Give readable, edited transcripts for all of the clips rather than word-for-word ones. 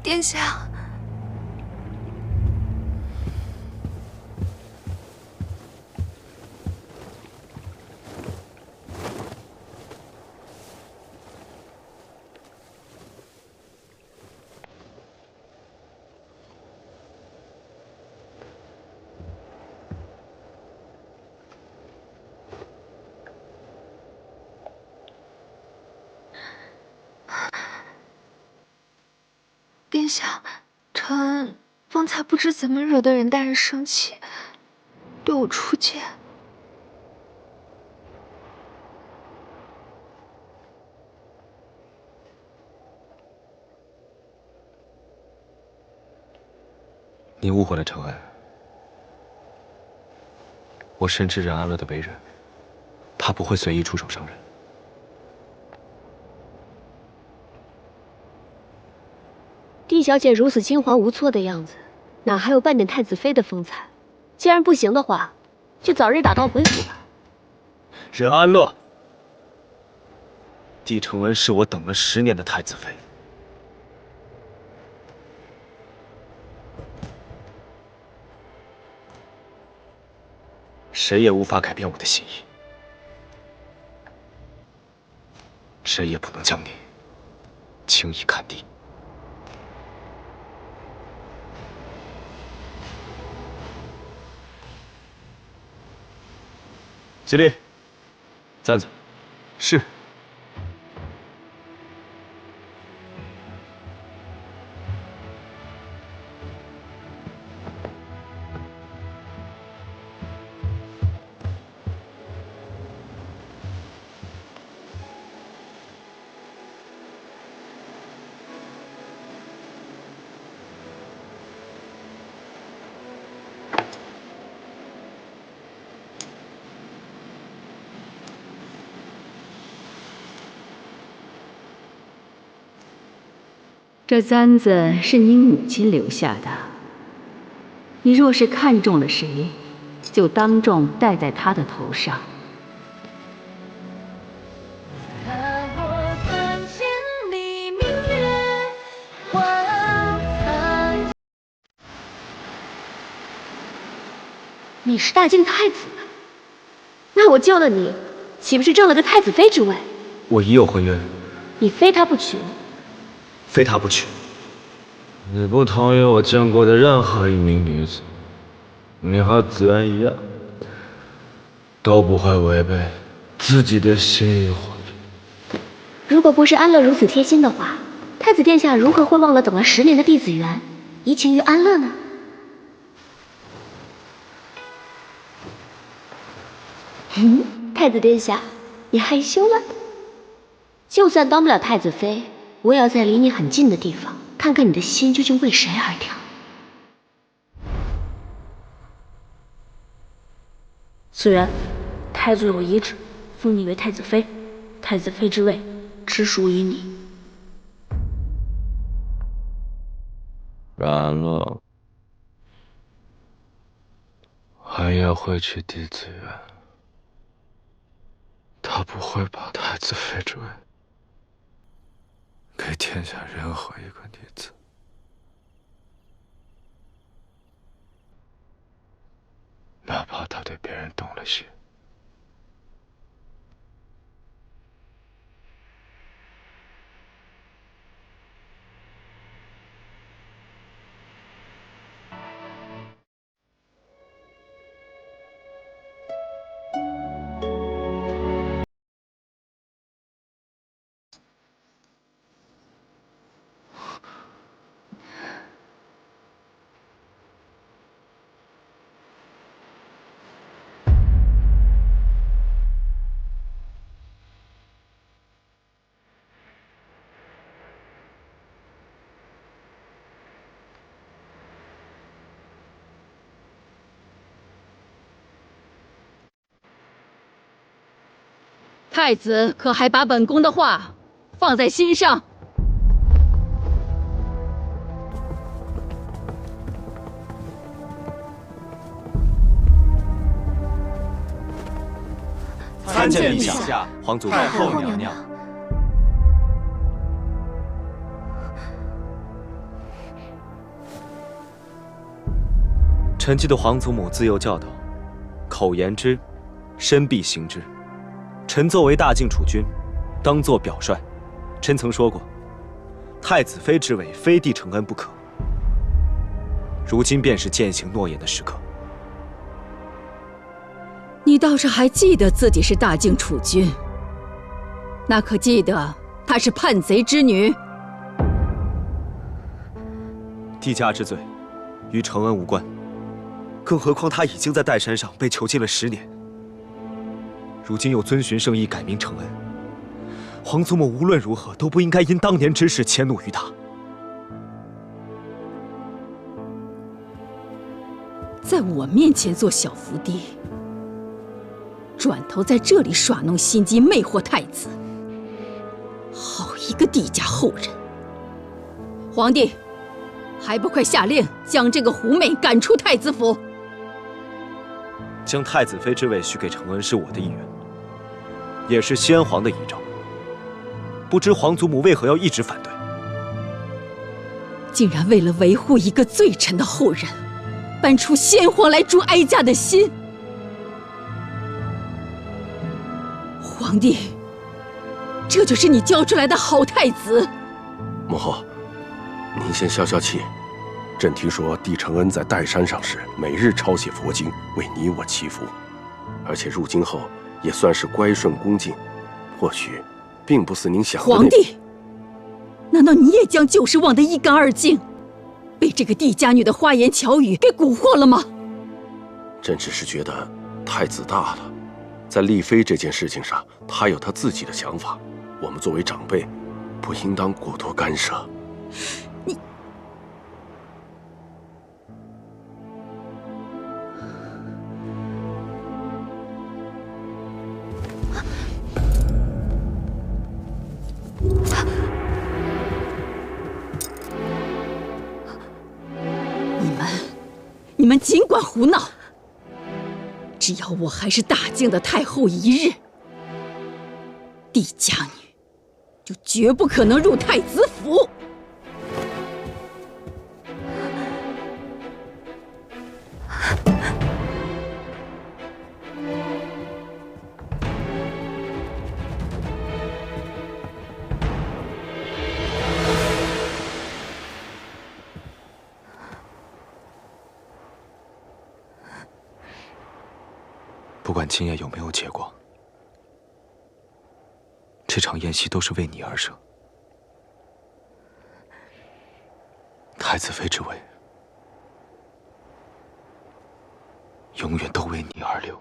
殿下。 殿下，臣方才不知怎么惹得忍大人生气，对我出剑。你误会了承恩，我深知任安乐的为人，他不会随意出手伤人。 帝小姐如此惊惶无措的样子，哪还有半点太子妃的风采？既然不行的话，就早日打道回府吧。任安乐，帝承恩是我等了10年的太子妃，谁也无法改变我的心意，谁也不能将你轻易砍低。 起立，站着。是。这簪子是你母亲留下的，你若是看中了谁，就当众戴在他的头上。你是大晋太子，那我救了你，岂不是挣了个太子妃之位？我已有婚约，你非他不娶。 非他不娶。你不同意我见过的任何一名女子，你和子渊一样，都不会违背自己的心意婚约。如果不是安乐如此贴心的话，太子殿下如何会忘了等了10年的弟子缘，移情于安乐呢？太子殿下，你害羞了？就算当不了太子妃。 我也要在离你很近的地方，看看你的心究竟为谁而跳。子渊，太祖有遗旨，封你为太子妃，太子妃之位只属于你。然了，寒夜会娶嫡子渊，他不会把太子妃之位。 给天下任何一个女子，哪怕她对别人动了心。太子可还把本宫的话放在心上？参见陛下，皇祖太后娘娘。臣记得皇祖母自幼教导，口言之，身必行之。臣作为大晋储君，当做表率。臣曾说过，太子妃之位非帝承恩不可。如今便是践行诺言的时刻。你倒是还记得自己是大晋储君，那可记得她是叛贼之女？帝家之罪，与承恩无关。更何况他已经在岱山上被囚禁了10年，如今又遵循圣意改名承恩，皇祖母无论如何都不应该因当年之事迁怒于他。在我面前做小伏低，转头在这里耍弄心机，魅惑太子，好一个帝家后人！皇帝，还不快下令将这个狐媚赶出太子府！将太子妃之位许给承恩是我的意愿，也是先皇的遗诏。不知皇祖母为何要一直反对？竟然为了维护一个罪臣的后人，搬出先皇来诛哀家的心！皇帝，这就是你教出来的好太子？母后，您先消消气。朕听说帝承恩在岱山上时，每日抄写佛经，为你我祈福，而且入京后也算是乖顺恭敬，或许并不似您想的那。皇帝，难道你也将旧时忘得一干二净，被这个帝家女的花言巧语给蛊惑了吗？朕只是觉得太子大了，在丽妃这件事情上，他有他自己的想法，我们作为长辈，不应当过多干涉。你们尽管胡闹，只要我还是大晋的太后一日，帝家女就绝不可能入太子府。不管今夜有没有结果，这场宴席都是为你而设。太子妃之位，永远都为你而留。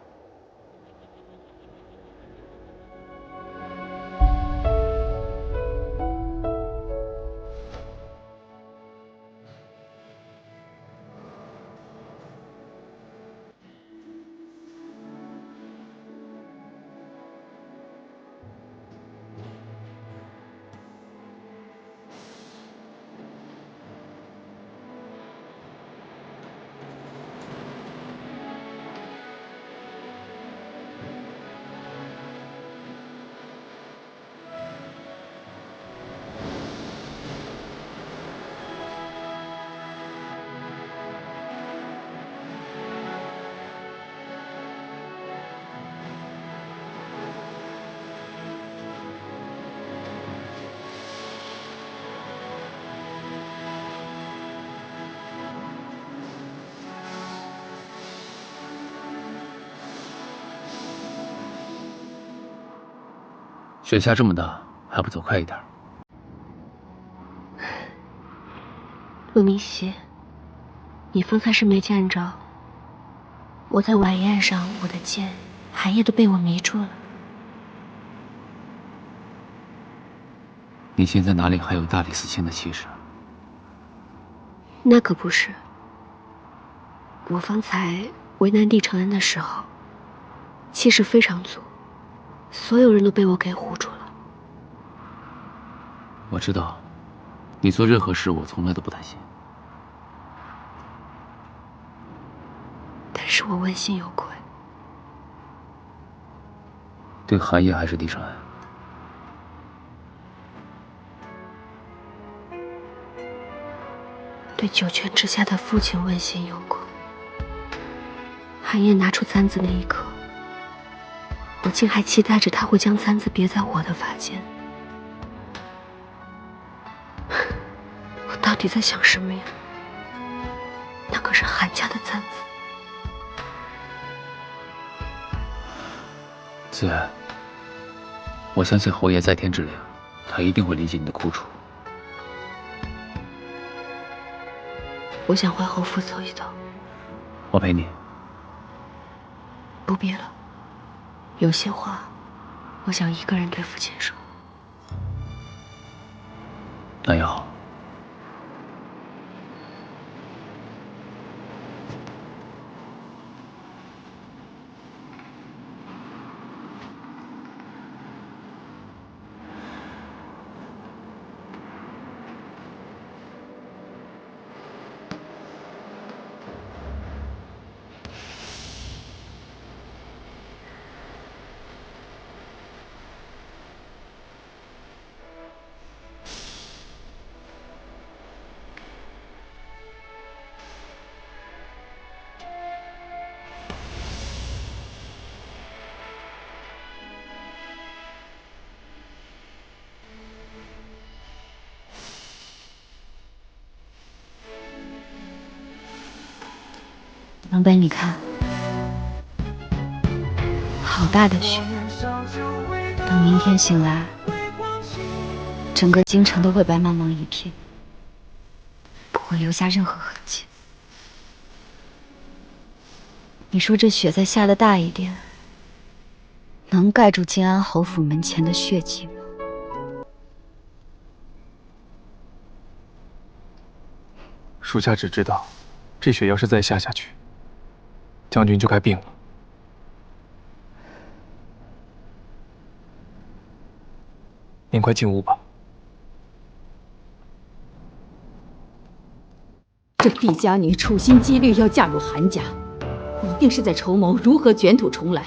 雪下这么大，还不走快一点？陆明熙，你方才是没见着，我在晚宴上，我的剑寒夜都被我迷住了。你现在哪里还有大理寺卿的气势？那可不是，我方才为难帝承恩的时候，气势非常足。所有人都被我给唬住了。我知道，你做任何事我从来都不担心。但是我问心有愧。对寒夜还是帝承恩？对九泉之下的父亲问心有愧。韩烨拿出簪子那一刻，我竟还期待着他会将簪子别在我的发间。我到底在想什么呀？那可是韩家的簪子。子然，我相信侯爷在天之灵，他一定会理解你的苦楚。我想回侯府走一走。我陪你。不必了，有些话，我想一个人对父亲说。那也好。能被你看，好大的雪，等明天醒来，整个京城都会白茫茫一片，不会留下任何痕迹。你说这雪再下得大一点，能盖住静安侯府门前的血迹吗？属下只知道，这雪要是再下去，将军就该病了。您快进屋吧。这帝家女处心积虑要嫁入韩家，一定是在筹谋如何卷土重来。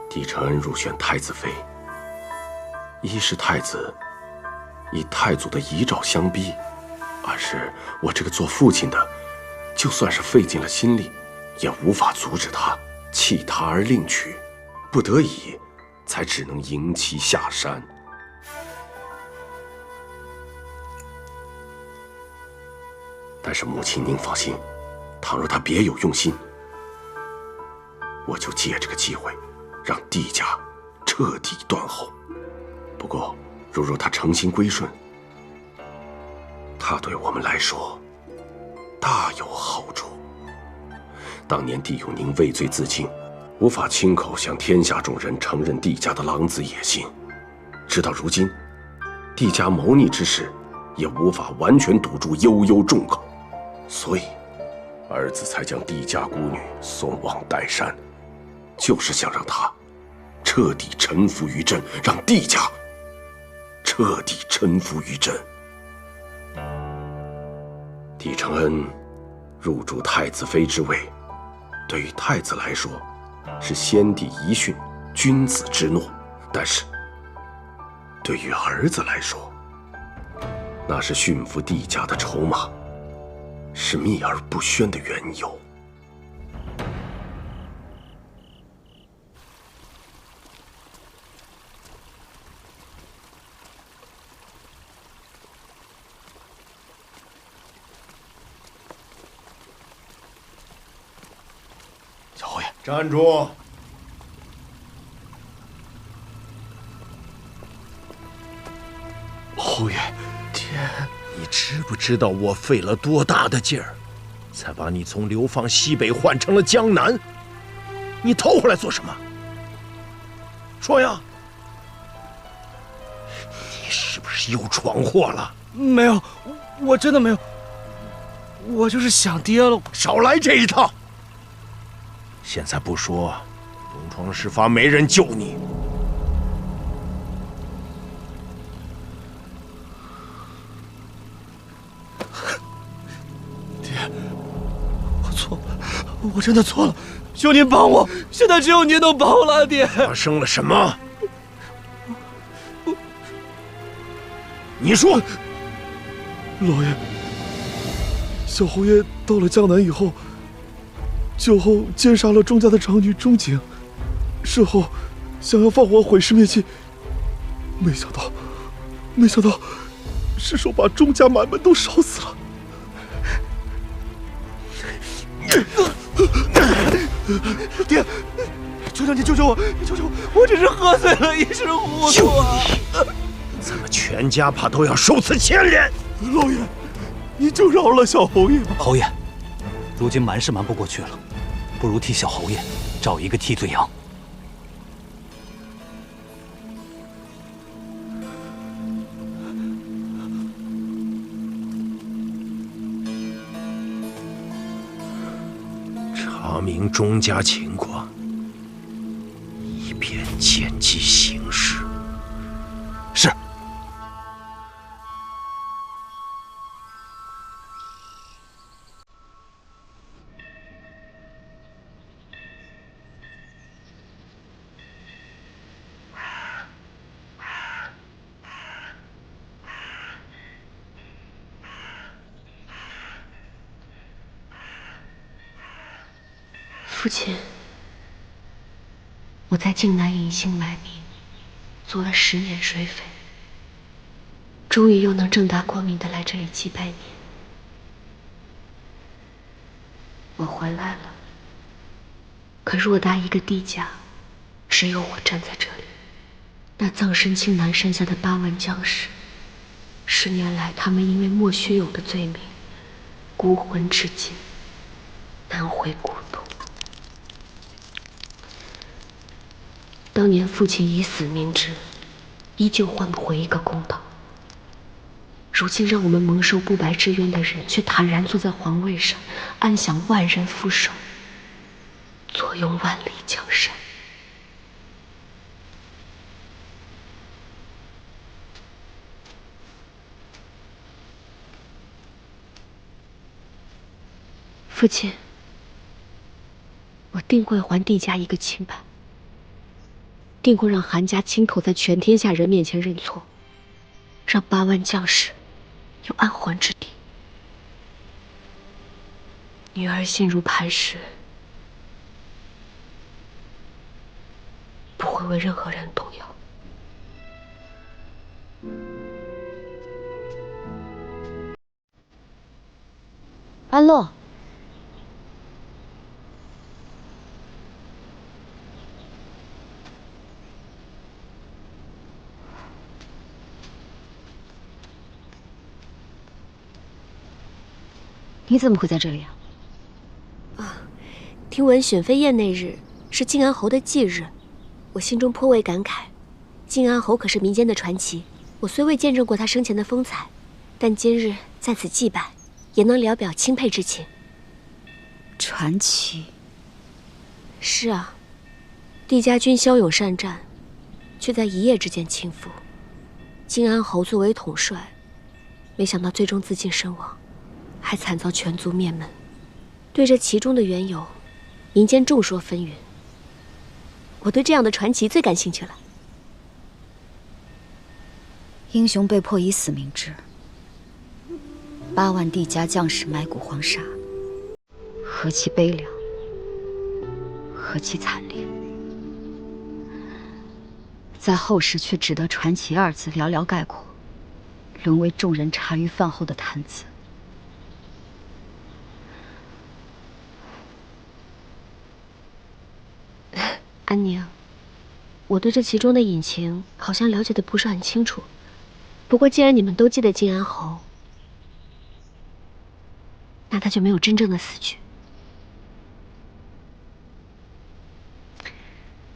帝承恩入选太子妃，一是太子以太祖的遗诏相逼，二是我这个做父亲的，就算是费尽了心力，也无法阻止他，弃他而另娶，不得已，才只能迎其下山。但是母亲您放心，倘若他别有用心，我就借这个机会，让帝家彻底断后。不过，若他诚心归顺，他对我们来说大有好处。当年帝永宁畏罪自尽，无法亲口向天下众人承认帝家的狼子野心，直到如今，帝家谋逆之事也无法完全堵住悠悠众口，所以儿子才将帝家孤女送往岱山，就是想让她彻底臣服于朕，让帝家彻底臣服于朕。帝承恩入主太子妃之位，对于太子来说是先帝遗训、君子之诺，但是对于儿子来说，那是驯服帝家的筹码，是秘而不宣的缘由。小侯爷，站住！侯爷，你知不知道我费了多大的劲儿，才把你从流放西北换成了江南？你偷回来做什么？说呀！你是不是又闯祸了？没有，我真的没有，我就是想爹了。少来这一套！现在不说，东窗事发，没人救你。我真的错了，求您帮我！现在只有您能帮我了，爹。发生了什么？你说。老爷，小侯爷到了江南以后，酒后奸杀了钟家的长女钟景，事后想要放火毁尸灭迹，没想到失手把钟家满门都烧死了。爹，求求你救救我！你救救我！我只是喝醉了，一时糊涂啊！怎么全家怕都要受此牵连？老爷，你就饶了小侯爷吧。侯爷，如今瞒是瞒不过去了，不如替小侯爷找一个替罪羊。查明钟家情况，以便见机行事。是。父亲，我在靖南隐姓埋名，做了10年水匪，终于又能正大光明的来这里祭拜你。我回来了，可偌大一个地家，只有我站在这里。那葬身靖南山下的8万将士，10年来他们因为莫须有的罪名，孤魂至今，难回故土。当年父亲以死明志，依旧换不回一个公道。如今让我们蒙受不白之冤的人，却坦然坐在皇位上，安享万人俯首，坐拥万里江山。父亲，我定会还帝家一个清白。定会让韩家亲口在全天下人面前认错，让8万将士有安魂之地。女儿心如磐石，不会为任何人动摇。安乐。你怎么会在这里啊？听闻选妃宴那日是靖安侯的忌日，我心中颇为感慨。靖安侯可是民间的传奇，我虽未见证过他生前的风采，但今日在此祭拜，也能聊表钦佩之情。传奇？是啊，帝家军骁勇善战，却在一夜之间倾覆。靖安侯作为统帅，没想到最终自尽身亡，还惨遭全族灭门。对这其中的缘由，民间众说纷纭。我对这样的传奇最感兴趣了。英雄被迫以死明志，8万帝家将士埋骨黄沙，何其悲凉，何其惨烈！在后世却只得传奇2字寥寥概括，沦为众人茶余饭后的谈资。安宁，我对这其中的隐情好像了解的不是很清楚。不过既然你们都记得靖安侯，那他就没有真正的死去。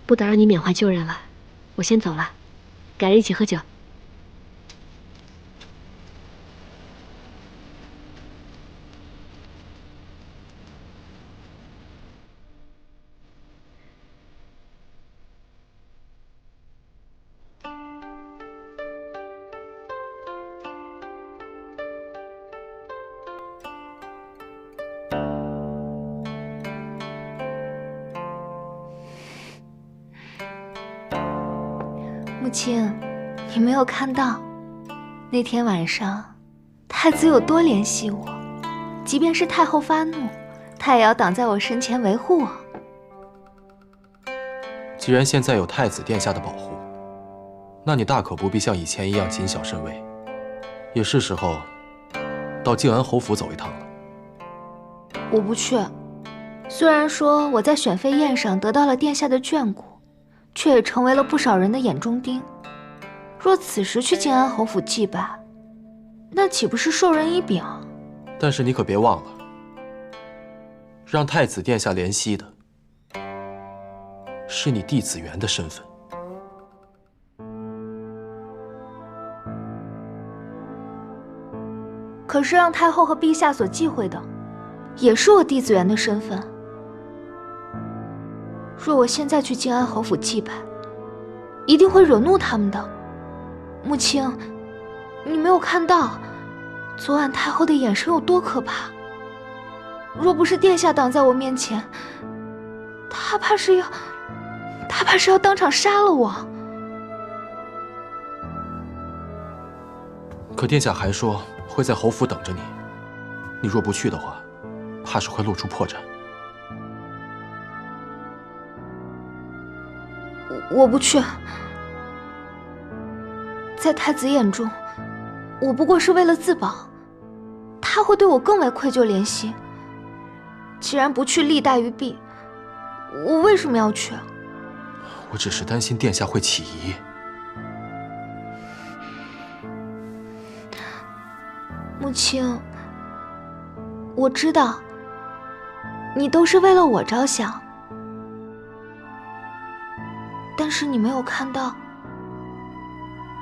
不打扰你缅怀旧人了，我先走了，改日一起喝酒。母亲，你没有看到那天晚上太子有多怜惜我，即便是太后发怒，他也要挡在我身前维护我。既然现在有太子殿下的保护，那你大可不必像以前一样谨小慎微，也是时候到靖安侯府走一趟了。我不去。虽然说我在选妃宴上得到了殿下的眷顾，却也成为了不少人的眼中钉。若此时去靖安侯府祭拜，那岂不是授人以柄？但是你可别忘了，让太子殿下怜惜的是你弟子元的身份。可是让太后和陛下所忌讳的，也是我弟子元的身份。若我现在去靖安侯府祭拜，一定会惹怒他们的。母亲，你没有看到昨晚太后的眼神有多可怕？若不是殿下挡在我面前，她怕是要当场杀了我。可殿下还说会在侯府等着你，你若不去的话，怕是会露出破绽。我不去。在太子眼中，我不过是为了自保，他会对我更为愧疚怜惜。既然不去利大于弊，我为什么要去？我只是担心殿下会起疑。母亲，我知道你都是为了我着想，但是你没有看到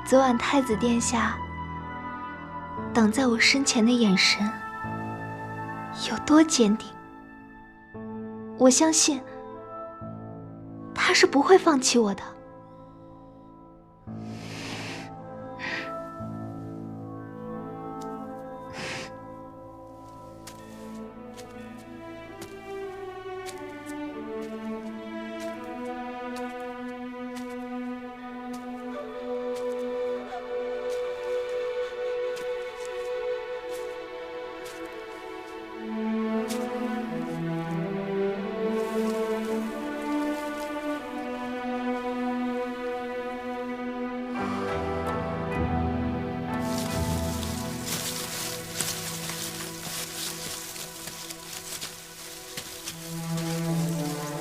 昨晚太子殿下挡在我身前的眼神有多坚定。我相信他是不会放弃我的。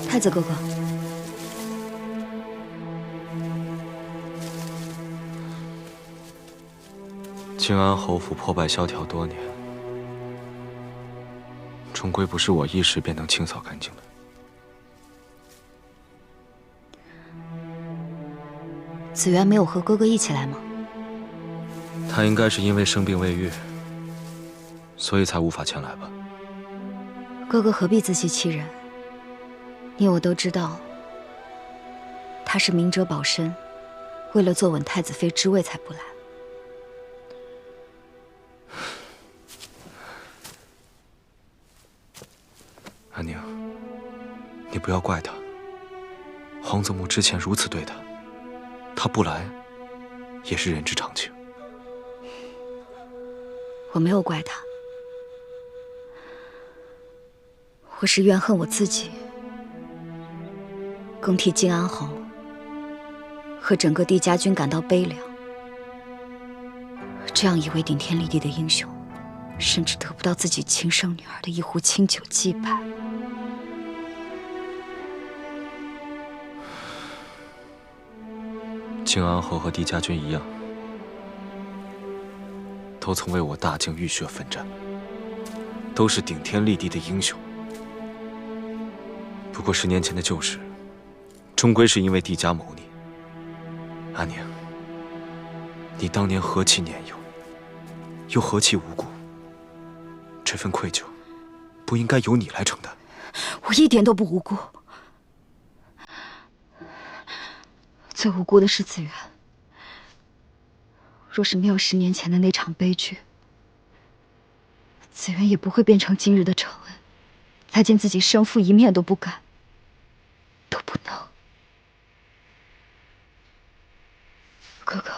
太子哥哥，靖安侯府破败萧条多年，终归不是我一时便能清扫干净的。子元没有和哥哥一起来吗？他应该是因为生病未愈，所以才无法前来吧。哥哥何必自欺欺人？你我都知道，他是明哲保身，为了坐稳太子妃之位才不来。安宁，你不要怪他。皇祖母之前如此对他，他不来也是人之常情。我没有怪他，我是怨恨我自己，更替靖安侯和整个帝家军感到悲凉。这样一位顶天立地的英雄，甚至得不到自己亲生女儿的一壶清酒祭拜。靖安侯和帝家军一样，都曾为我大靖浴血奋战，都是顶天立地的英雄。不过10年前的旧事，终归是因为帝家谋逆。安宁，你当年何其年幼，又何其无辜，这份愧疚，不应该由你来承担。我一点都不无辜，最无辜的是子元。若是没有10年前的那场悲剧，子元也不会变成今日的仇恩，再见自己生父一面都不敢，都不能。哥哥，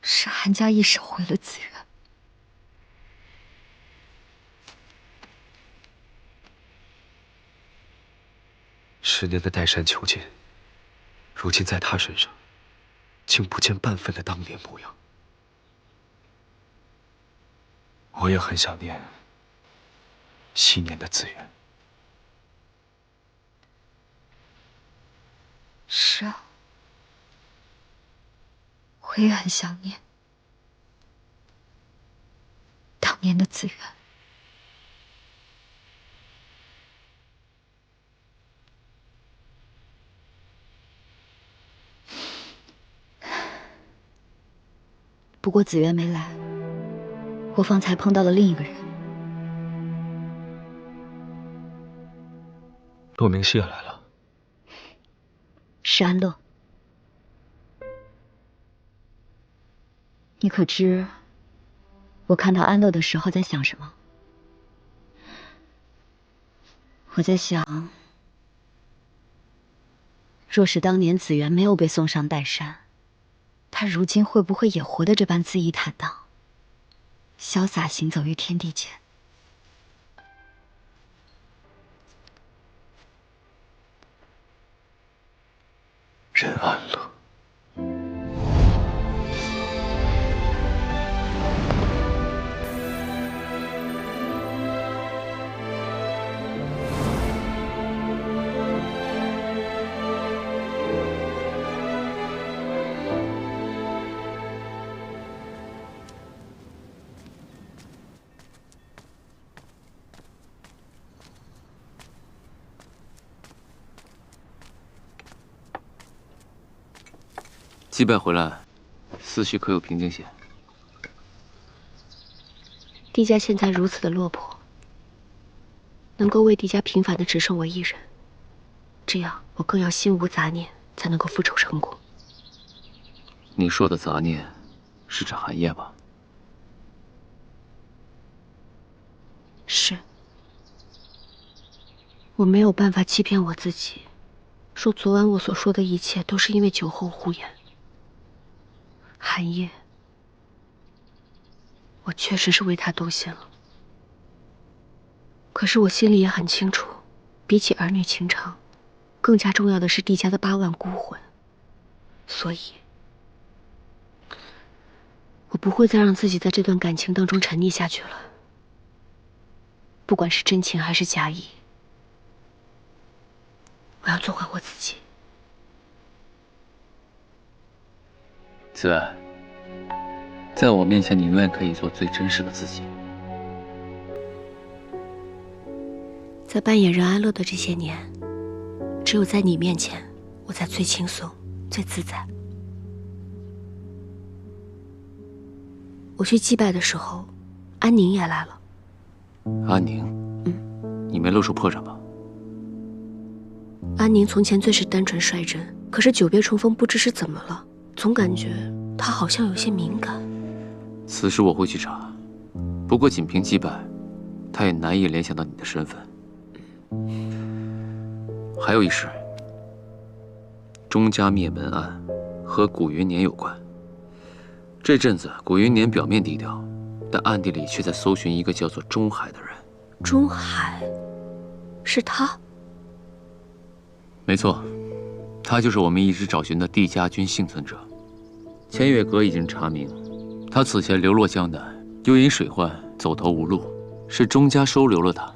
是韩家一手毁了子元， 10年的岱山囚禁，如今在他身上，竟不见半分的当年模样。我也很想念昔年的紫渊。是啊，我也很想念当年的紫渊。不过紫渊没来，我方才碰到了另一个人。骆明熙也来了。是安乐。你可知我看到安乐的时候在想什么？我在想，若是当年紫渊没有被送上岱山，他如今会不会也活得这般恣意坦荡，潇洒行走于天地间？任安乐。击败回来，思绪可有平静些？帝家现在如此的落魄，能够为帝家平凡的只剩我一人，这样我更要心无杂念，才能够复仇成功。你说的杂念，是指寒夜吧？是。我没有办法欺骗我自己，说昨晚我所说的一切都是因为酒后胡言。寒夜，我确实是为他动心了。可是我心里也很清楚，比起儿女情长，更加重要的是帝家的8万孤魂。所以，我不会再让自己在这段感情当中沉溺下去了。不管是真情还是假意，我要做回我自己。紫苑，在我面前，你永远可以做最真实的自己。在扮演任安乐的这些年，只有在你面前，我才最轻松、最自在。我去祭拜的时候，安宁也来了。安宁，你没露出破绽吧？安宁从前最是单纯率真，可是久别重逢，不知是怎么了，总感觉她好像有些敏感。此事我会去查，不过仅凭祭拜，他也难以联想到你的身份。还有一事，钟家灭门案和古云年有关。这阵子古云年表面低调，但暗地里却在搜寻一个叫做钟海的人。钟海，是他？没错，他就是我们一直找寻的帝家军幸存者。千月阁已经查明，他此前流落江南，又因水患走投无路，是钟家收留了他。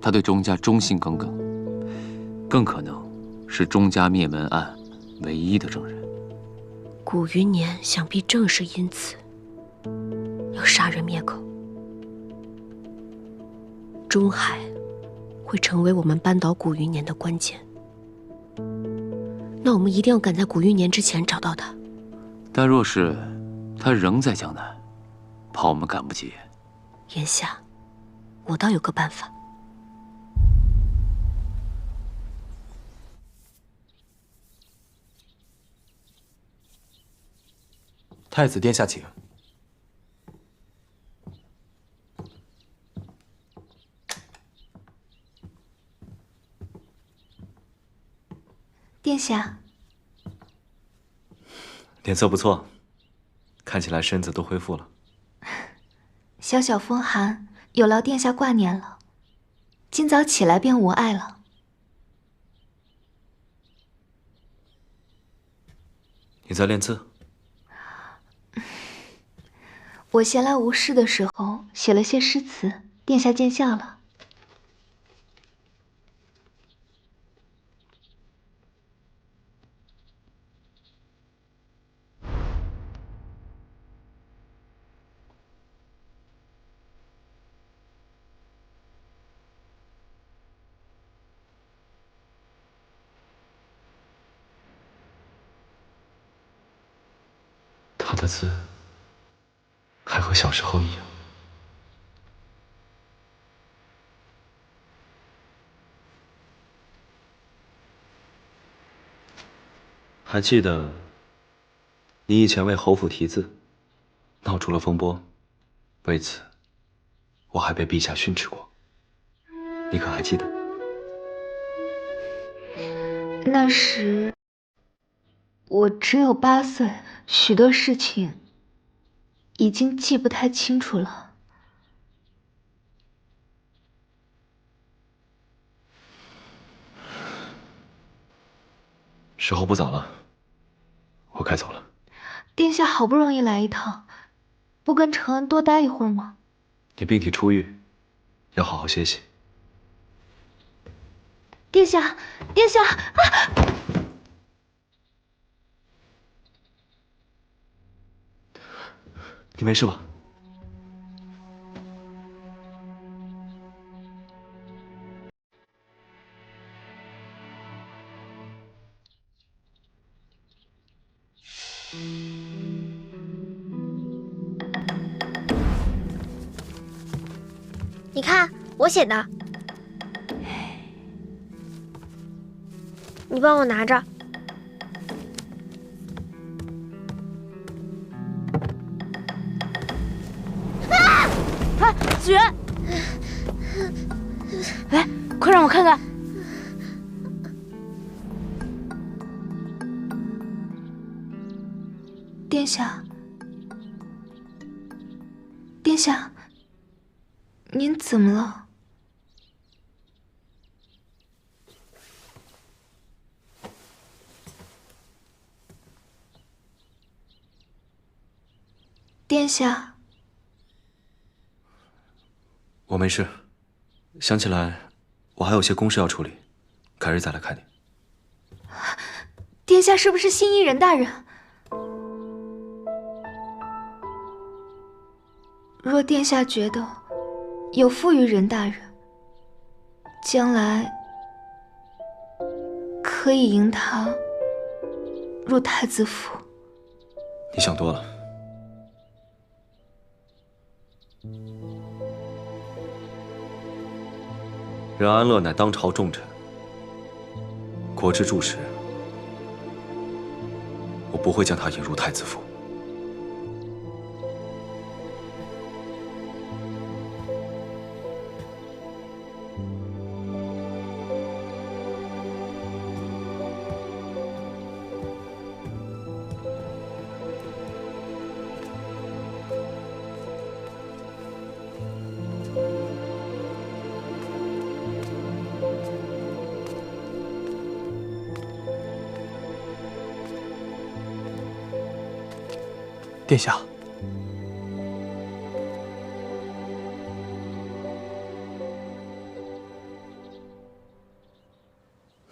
他对钟家忠心耿耿，更可能是钟家灭门案唯一的证人。古云年想必正是因此要杀人灭口。钟海会成为我们扳倒古云年的关键。那我们一定要赶在古云年之前找到他。但若是他仍在江南，怕我们赶不及。眼下，我倒有个办法。太子殿下，请。殿下，脸色不错，看起来身子都恢复了。小小风寒，有劳殿下挂念了。今早起来便无碍了。你在练字？我闲来无事的时候写了些诗词，殿下见笑了。他的字还和小时候一样。还记得你以前为侯府题字，闹出了风波，为此我还被陛下训斥过，你可还记得？那时我只有8岁，许多事情已经记不太清楚了。时候不早了，我该走了。殿下好不容易来一趟，不跟承恩多待一会儿吗？你病体初愈，要好好歇息。殿下，殿下啊！你没事吧？你看我写的，你帮我拿着。哎，子源，来，快让我看看。殿下，殿下，您怎么了？殿下，我没事，想起来我还有些公事要处理，改日再来看你。殿下是不是心仪任大人？若殿下觉得有负于任大人，将来可以迎他入太子府。你想多了。任安乐乃当朝重臣，国之柱石，我不会将他引入太子府。殿下，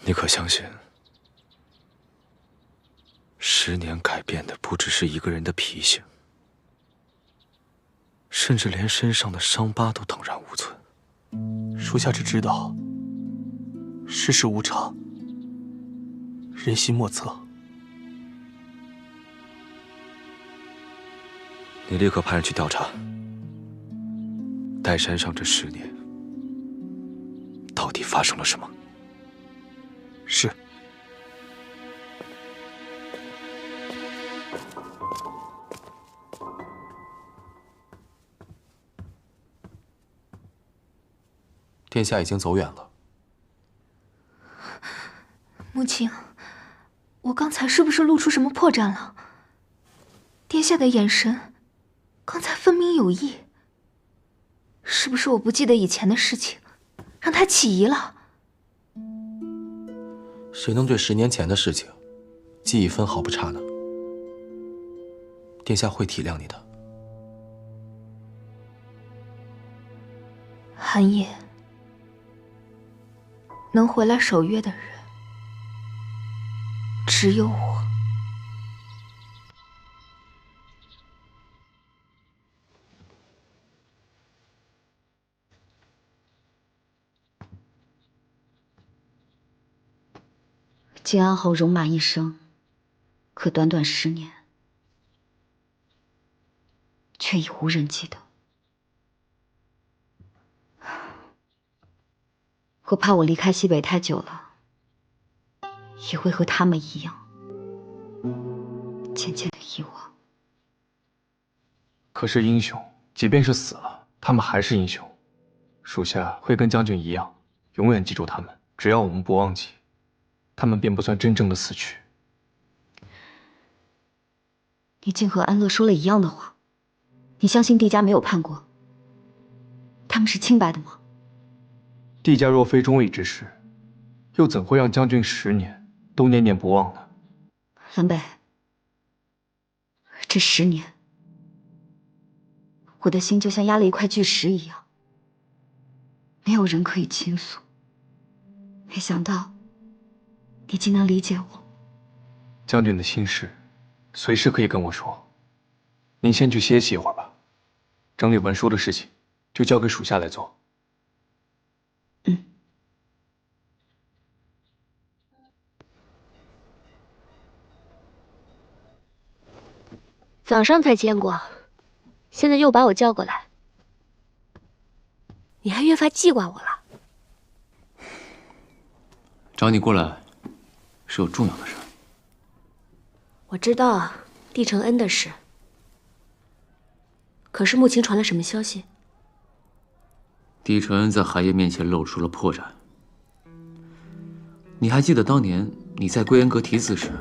你可相信，10年改变的不只是一个人的脾性，甚至连身上的伤疤都荡然无存。属下只知道，世事无常，人心莫测。你立刻派人去调查，岱山上这10年到底发生了什么？是。殿下已经走远了。母亲，我刚才是不是露出什么破绽了？殿下的眼神刚才分明有意，是不是我不记得以前的事情，让他起疑了？谁能对10年前的事情记忆分毫不差呢？殿下会体谅你的。寒夜，能回来守约的人只有我。晋安侯戎马一生，可短短10年，却已无人记得。我怕我离开西北太久了，也会和他们一样，渐渐的遗忘。可是英雄，即便是死了，他们还是英雄。属下会跟将军一样，永远记住他们。只要我们不忘记，他们便不算真正的死去。你竟和安乐说了一样的话。你相信帝家没有叛国？他们是清白的吗？帝家若非忠义之士，又怎会让将军10年都念念不忘呢？蓝北，这10年，我的心就像压了一块巨石一样，没有人可以倾诉。没想到，你竟能理解我。将军的心事，随时可以跟我说。您先去歇息一会儿吧，整理文书的事情就交给属下来做。早上才见过，现在又把我叫过来，你还越发记挂我了。找你过来是有重要的事。我知道帝承恩的事，可是目前传来什么消息？帝承恩在寒夜面前露出了破绽。你还记得当年你在归恩阁题字时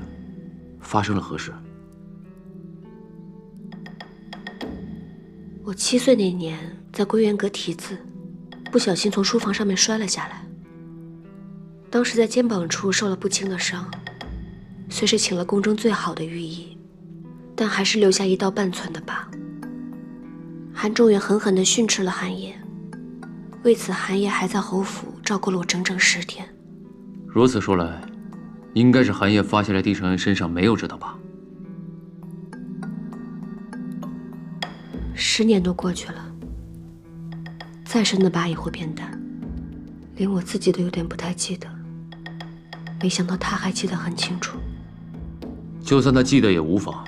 发生了何事？我7岁那年在归元阁题字，不小心从书房上面摔了下来，当时在肩膀处受了不轻的伤，虽是请了宫中最好的御医，但还是留下1道半寸的疤。韩仲远狠狠地训斥了韩烨，为此韩烨还在侯府照顾了我整整10天。如此说来，应该是韩烨发现了帝承恩身上没有这道疤。10年都过去了，再深的疤也会变淡，连我自己都有点不太记得，没想到他还记得很清楚。就算他记得也无妨，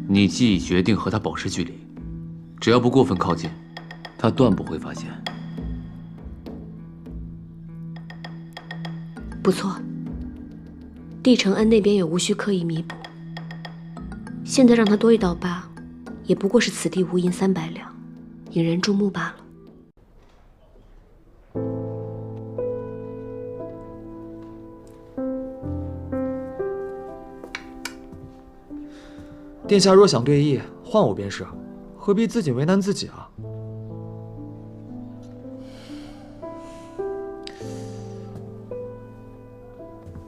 你既已决定和他保持距离，只要不过分靠近，他断不会发现。不错，帝承恩那边也无需刻意弥补，现在让他多1道疤，也不过是此地无银300两，引人注目罢了。殿下若想对弈，换我便是，何必自己为难自己啊？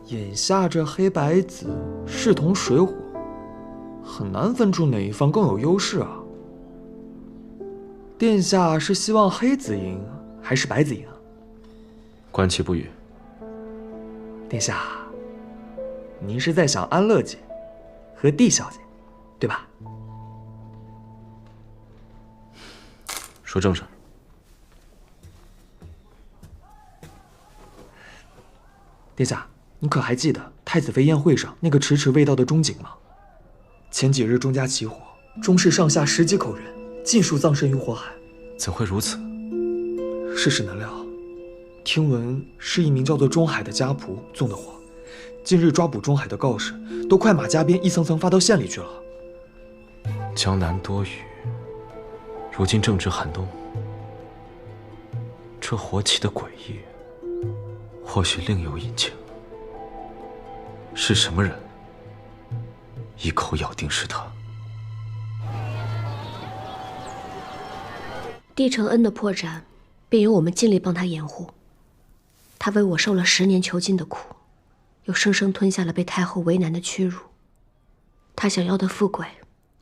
眼下这黑白子势同水火，很难分出哪一方更有优势啊。殿下是希望黑子赢还是白子赢啊？观其不语。殿下，您是在想安乐姐和帝小姐，对吧？说正事。殿下，你可还记得太子妃宴会上那个迟迟未到的钟景吗？前几日钟家起火，钟氏上下10几口人尽数葬身于火海。怎会如此？世事难料，听闻是一名叫做钟海的家仆纵的火，近日抓捕钟海的告示都快马加鞭一层层发到县里去了。江南多雨，如今正值寒冬，这火起的诡异，或许另有隐情。是什么人一口咬定是他？帝承恩的破绽，便由我们尽力帮他掩护。他为我受了10年囚禁的苦，又生生吞下了被太后为难的屈辱。他想要的富贵，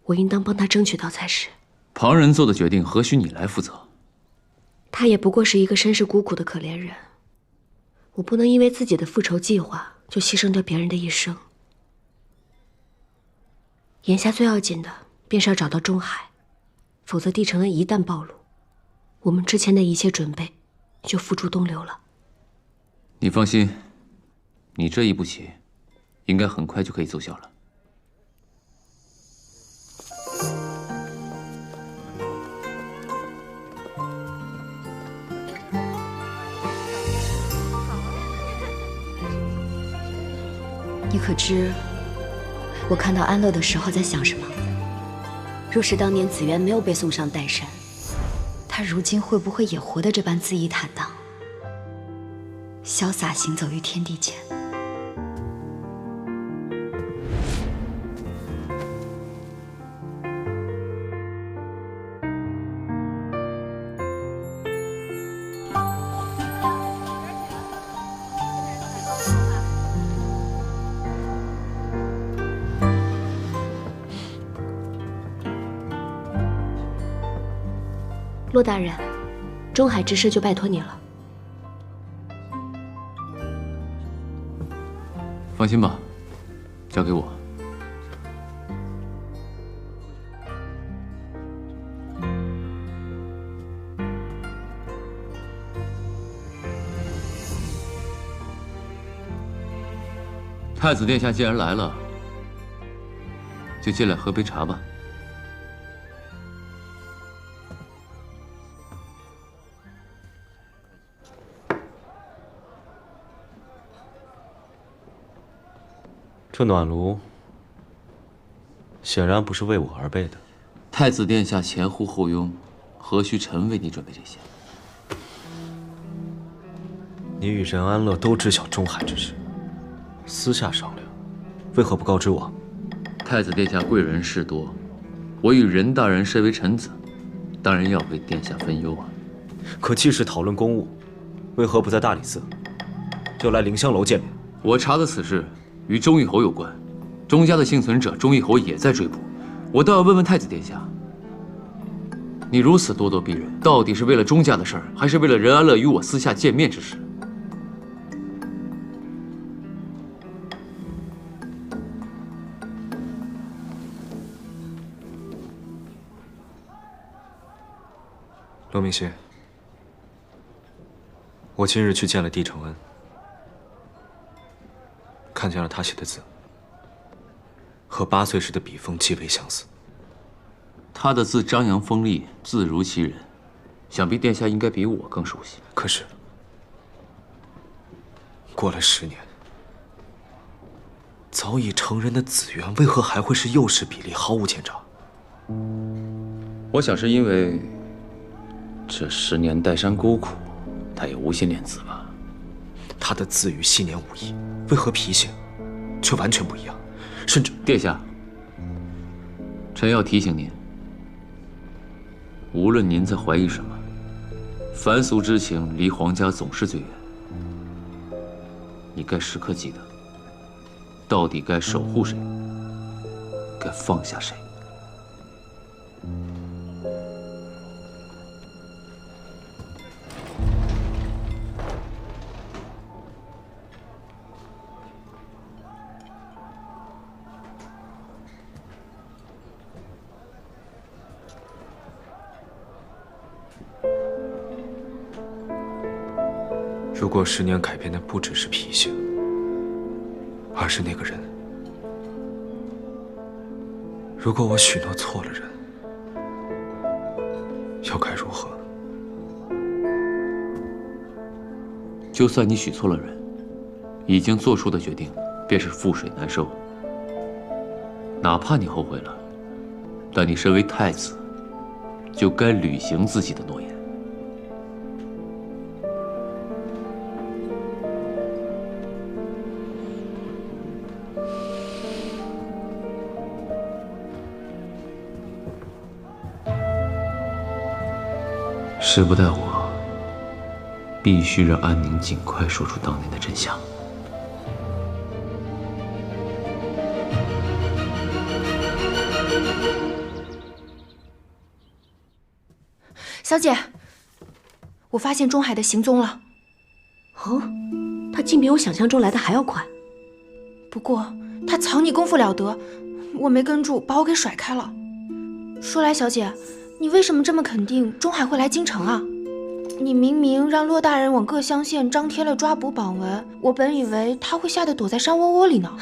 我应当帮他争取到才是。旁人做的决定，何须你来负责？他也不过是一个身世孤苦的可怜人，我不能因为自己的复仇计划就牺牲掉别人的一生。眼下最要紧的便是要找到钟海，否则帝承恩一旦暴露，我们之前的一切准备就付诸东流了。你放心，你这一步棋，应该很快就可以奏效了。你可知，我看到安乐的时候在想什么？若是当年紫渊没有被送上岱山，他如今会不会也活得这般恣意坦荡，潇洒行走于天地间？骆大人，钟海之事就拜托你了。放心吧，交给我。太子殿下既然来了，就进来喝杯茶吧。这暖炉显然不是为我而备的。太子殿下前呼后拥，何须臣为你准备这些？你与任安乐都知晓钟海之事，私下商量，为何不告知我？太子殿下贵人事多，我与任大人身为臣子，当然要为殿下分忧啊。可既是讨论公务，为何不在大理寺，就来凌香楼见面？我查的此事与钟义侯有关，钟家的幸存者钟义侯也在追捕，我倒要问问太子殿下，你如此咄咄逼人，到底是为了钟家的事儿，还是为了任安乐与我私下见面之事？罗明熙，我今日去见了帝承恩，看见了他写的字，和8岁时的笔锋极为相似。他的字张扬锋利，字如其人，想必殿下应该比我更熟悉。可是，过了10年，早已成人的紫渊为何还会是幼时比例，毫无前兆？我想是因为这10年岱山孤苦，他也无心练字吧。他的字与昔年无异，为何脾性却完全不一样？甚至殿下，臣要提醒您，无论您在怀疑什么，凡俗之情离皇家总是最远。你该时刻记得，到底该守护谁，该放下谁。如果10年改变的不只是脾性，而是那个人，如果我许诺错了人，又该如何？就算你许错了人，已经做出的决定便是覆水难收。哪怕你后悔了，但你身为太子，就该履行自己的诺言。时不待我，必须让安宁尽快说出当年的真相。小姐，我发现钟海的行踪了。哦，他竟比我想象中来的还要快。不过他藏匿功夫了得，我没跟住，把我给甩开了。说来，小姐，你为什么这么肯定钟海会来京城啊？你明明让骆大人往各乡县张贴了抓捕榜文，我本以为他会吓得躲在山窝窝里呢。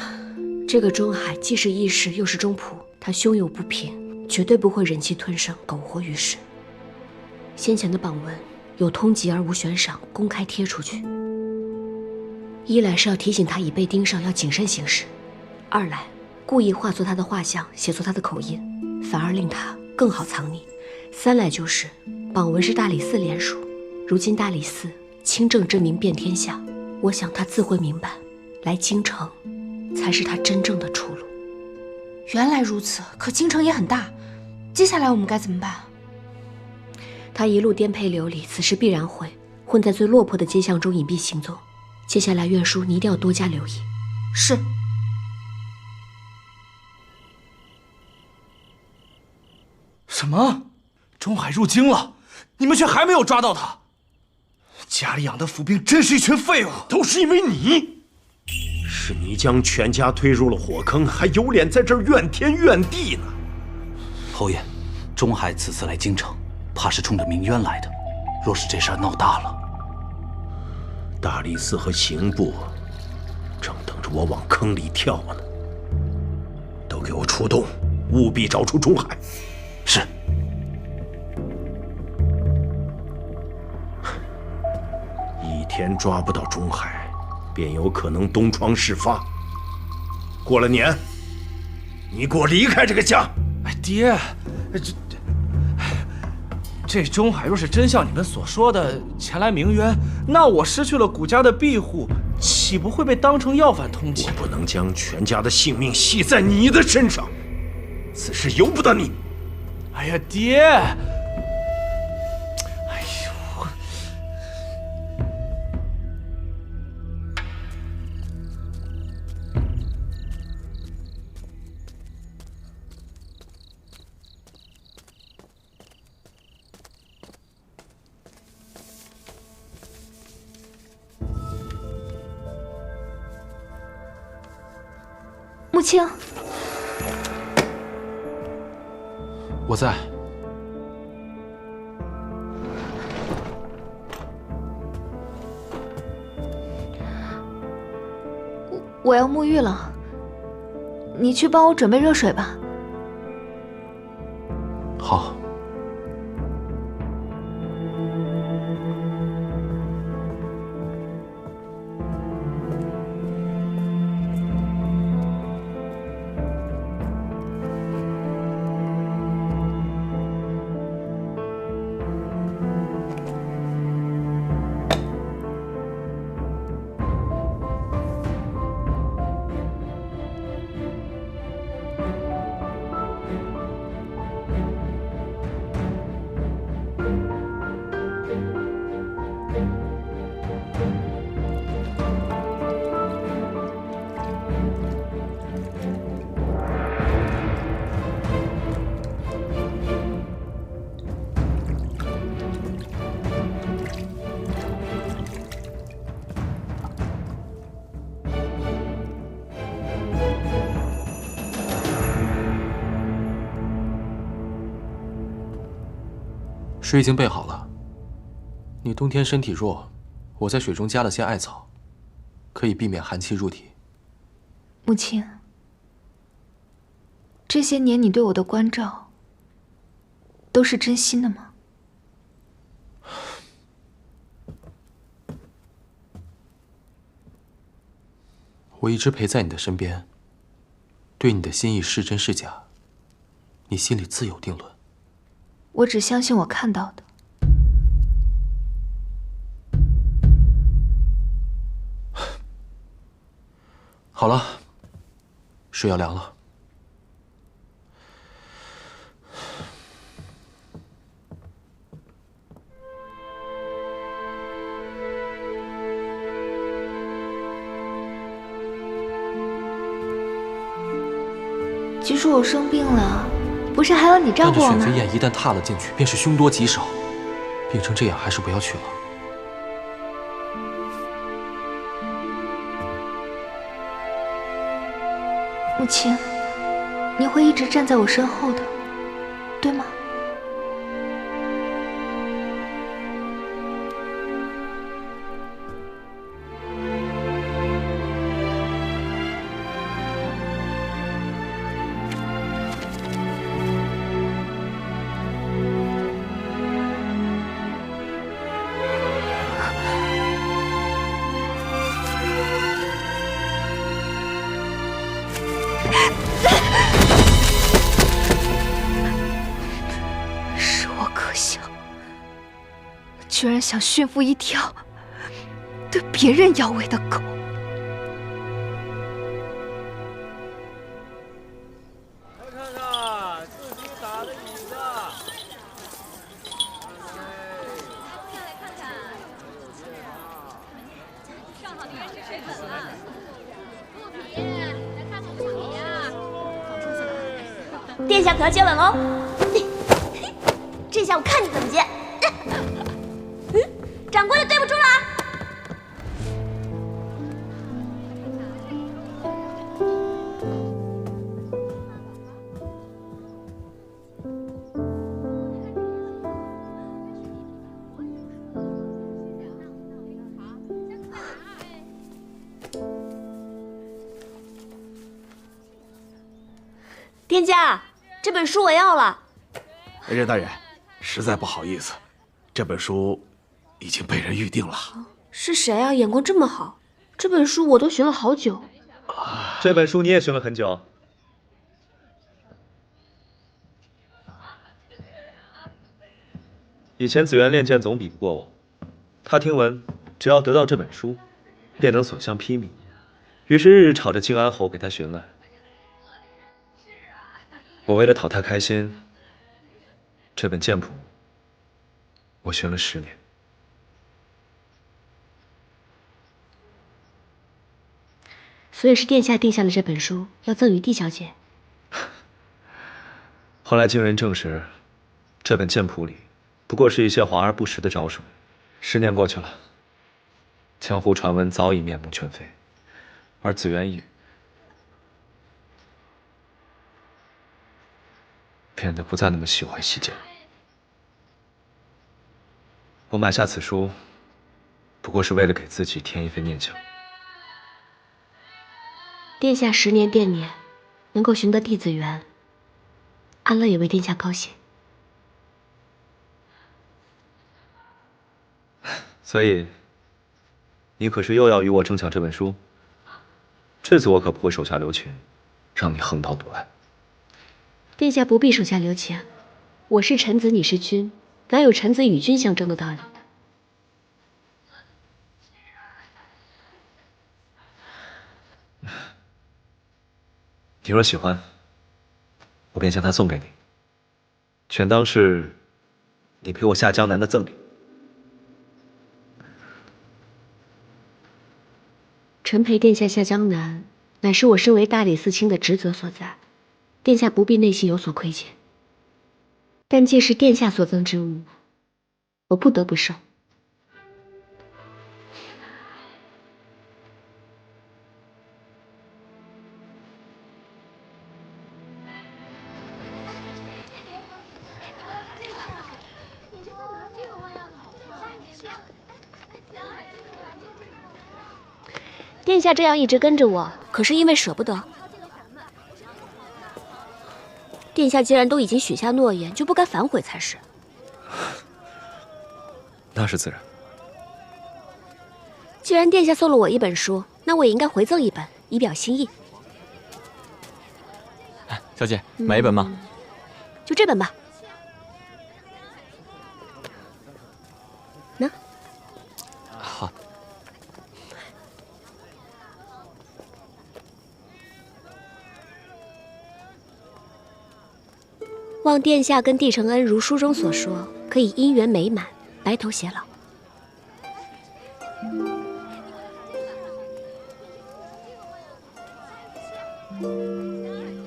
这个钟海既是义士又是忠仆，他胸有不平，绝对不会忍气吞声，苟活于世。先前的榜文有通缉而无悬赏，公开贴出去，一来是要提醒他已被盯上要谨慎行事，二来故意画错他的画像，写错他的口音，反而令他更好藏匿，三来就是榜文是大理寺联署，如今大理寺清正之名遍天下，我想他自会明白，来京城才是他真正的出路。原来如此，可京城也很大，接下来我们该怎么办？他一路颠沛流离，此时必然会混在最落魄的街巷中隐蔽行踪。接下来院叔你一定要多加留意。是。什么？钟海入京了，你们却还没有抓到他？家里养的府兵真是一群废物！都是因为你，是你将全家推入了火坑，还有脸在这儿怨天怨地呢。侯爷，钟海此次来京城，怕是冲着鸣冤来的。若是这事儿闹大了，大理寺和刑部正等着我往坑里跳呢。都给我出动，务必找出钟海。是。一天抓不到钟海，便有可能东窗事发。过了年，你给我离开这个家！哎，爹，这钟海若是真像你们所说的前来鸣冤，那我失去了谷家的庇护，岂不会被当成要犯通缉？我不能将全家的性命系在你的身上，此事由不得你。哎呀，爹！母亲，我在。我要沐浴了，你去帮我准备热水吧。好。水已经备好了。你冬天身体弱，我在水中加了些艾草，可以避免寒气入体。母亲，这些年你对我的关照，都是真心的吗？我一直陪在你的身边，对你的心意是真是假，你心里自有定论。我只相信我看到的。好了，水要凉了。据说我生病了，不是还有你照顾我吗？但这选妃宴一旦踏了进去，便是凶多吉少。病成这样，还是不要去了。母亲，你会一直站在我身后的，对吗？是我可笑，居然想驯服一条对别人摇尾的狗。看看自己打的椅子。上好的原始水粉了。陆皮，来看看物体啊！殿下可要接吻喽！这下我看你怎么接。掌柜的，对不住了。殿下，这本书我要了。任大人，实在不好意思，这本书已经被人预定了。是谁啊？眼光这么好，这本书我都寻了好久。这本书你也寻了很久。以前紫渊练剑总比不过我，他听闻只要得到这本书，便能所向披靡，于是日日吵着靖安侯给他寻来。我为了讨他开心，这本剑谱我寻了10年。所以是殿下定下了这本书，要赠与帝小姐。后来经人证实，这本剑谱里不过是一些华而不实的招数。10年过去了，江湖传闻早已面目全非，而紫渊也变得不再那么喜欢西剑。我买下此书，不过是为了给自己添一份念想。殿下10年惦念，能够寻得弟子缘，安乐也为殿下高兴。所以，你可是又要与我争抢这本书？这次我可不会手下留情，让你横刀夺爱。殿下不必手下留情，我是臣子，你是君，哪有臣子与君相争的道理？你若喜欢，我便将它送给你，全当是你陪我下江南的赠礼。臣陪殿下下江南，乃是我身为大理寺卿的职责所在，殿下不必内心有所亏欠。但既是殿下所赠之物，我不得不收。殿下这样一直跟着我，可是因为舍不得。殿下既然都已经许下诺言，就不该反悔才是。那是自然。既然殿下送了我一本书，那我也应该回赠一本，以表心意。小姐，买一本吗？就这本吧。喏。好。望殿下跟帝承恩如书中所说，可以姻缘美满，白头偕老。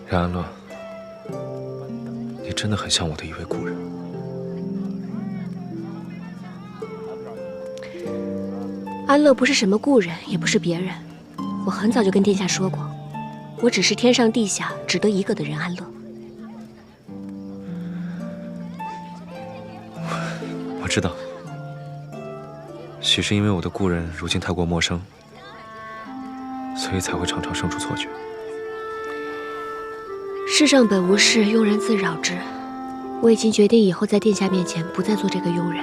冉安乐，你真的很像我的一位故人。安乐不是什么故人，也不是别人。我很早就跟殿下说过，我只是天上地下只得一个的人安乐。我知道，许是因为我的故人如今太过陌生，所以才会常常生出错觉。世上本无事，庸人自扰之。我已经决定以后在殿下面前不再做这个庸人，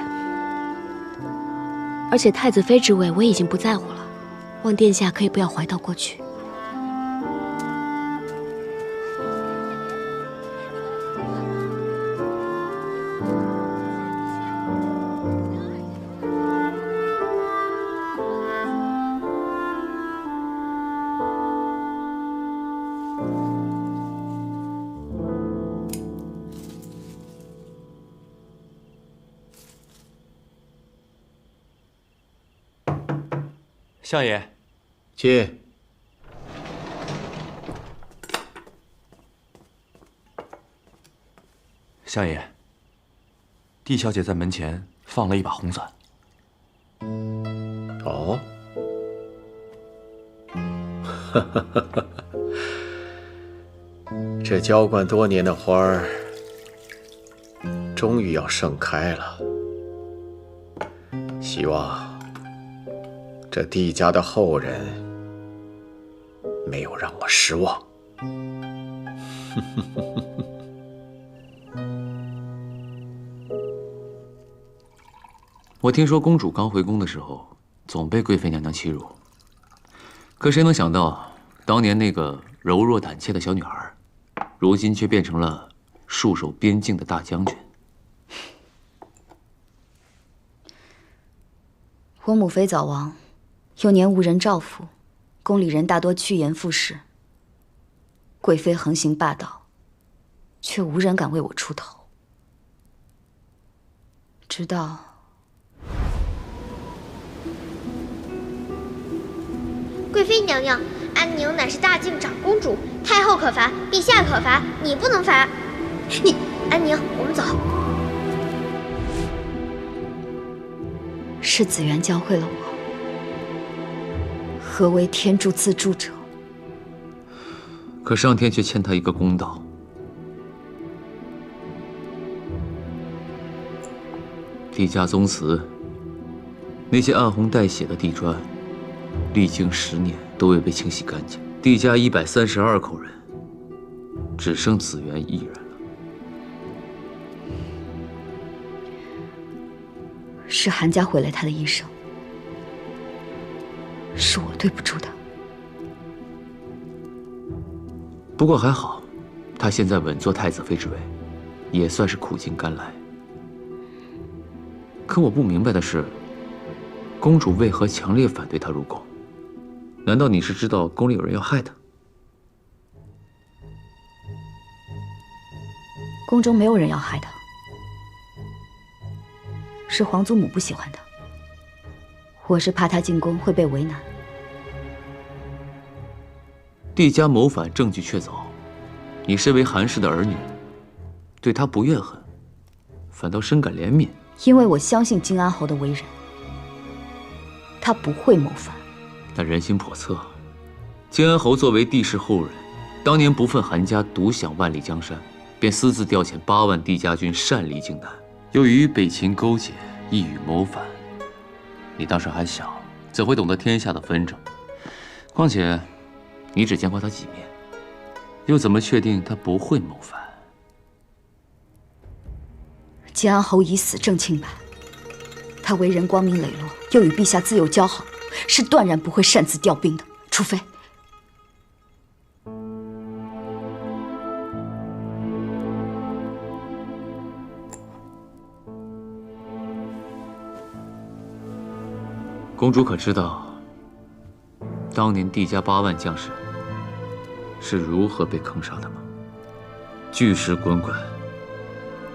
而且太子妃之位我已经不在乎了，望殿下可以不要怀悼过去。相爷，进。相爷，帝小姐在门前放了一把红伞。哦，这浇灌多年的花儿，终于要盛开了。希望这帝家的后人没有让我失望。我听说公主刚回宫的时候，总被贵妃娘娘欺辱。可谁能想到，当年那个柔弱胆怯的小女孩，如今却变成了戍守边境的大将军。我母妃早亡，幼年无人照拂，宫里人大多趋炎附势。贵妃横行霸道，却无人敢为我出头。直到贵妃娘娘，安宁乃是大靖长公主，太后可罚，陛下可罚，你不能罚。你，安宁，我们走。是紫渊教会了我何为天助自助者。可上天却欠他一个公道。帝家宗祠，那些暗红带血的地砖，历经10年都未被清洗干净。帝家132口人，只剩紫渊一人了。是韩家毁了他的一生，是我对不住他。不过还好，他现在稳坐太子妃之位，也算是苦尽甘来。可我不明白的是，公主为何强烈反对他入宫？难道你是知道宫里有人要害他？宫中没有人要害他，是皇祖母不喜欢他。我是怕他进宫会被为难。帝家谋反，证据确凿，你身为韩氏的儿女，对他不怨恨，反倒深感怜悯。因为我相信金安侯的为人，他不会谋反。但人心叵测，金安侯作为帝室后人，当年不忿韩家独享万里江山，便私自调遣8万帝家军擅离荆南，又与北秦勾结，意欲谋反。你当时还小，怎会懂得天下的纷争？况且，你只见过他几面，又怎么确定他不会谋反？金安侯已死正清白，他为人光明磊落，又与陛下自幼交好，是断然不会擅自调兵的，除非……公主可知道，当年帝家8万将士是如何被坑杀的吗？巨石滚滚，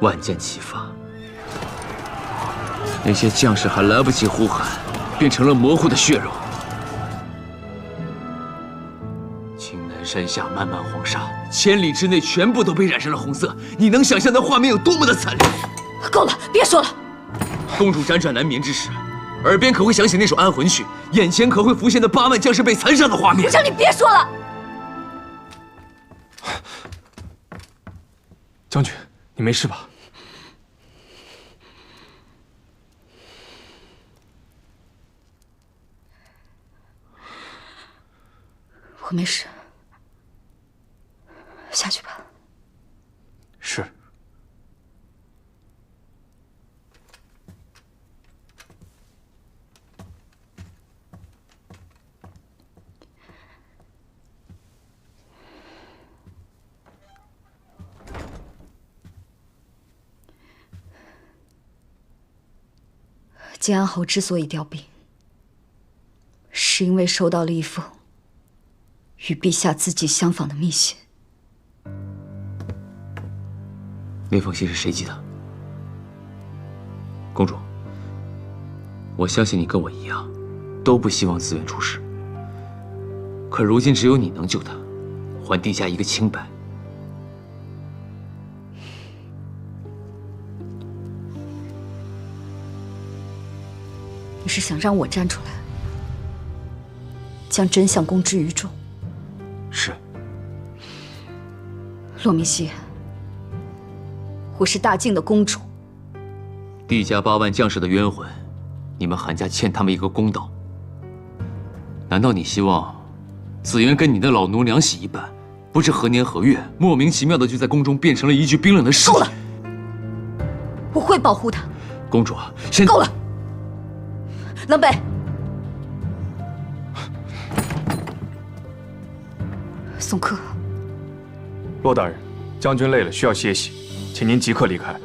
万箭齐发，那些将士还来不及呼喊，变成了模糊的血肉。青南山下漫漫黄沙，千里之内全部都被染上了红色。你能想象那画面有多么的惨烈？够了，别说了。公主辗转难眠之时，耳边可会响起那首安魂曲，眼前可会浮现那8万将士被残杀的画面。部长，你别说了。将军，你没事吧？我没事，下去吧。是。建安侯之所以调兵，是因为收到了一封与陛下自己相仿的密信。那封信是谁寄的？公主，我相信你跟我一样，都不希望紫渊出事。可如今只有你能救他，还陛下一个清白。你是想让我站出来，将真相公之于众？是。洛明熙，我是大晋的公主。帝家8万将士的冤魂，你们韩家欠他们一个公道。难道你希望紫渊跟你的老奴娘洗一般，不知何年何月，莫名其妙的就在宫中变成了一具冰冷的尸体？够了！我会保护他。公主啊，现在够了！冷北，宋柯，骆大人，将军累了，需要歇息，请您即刻离开。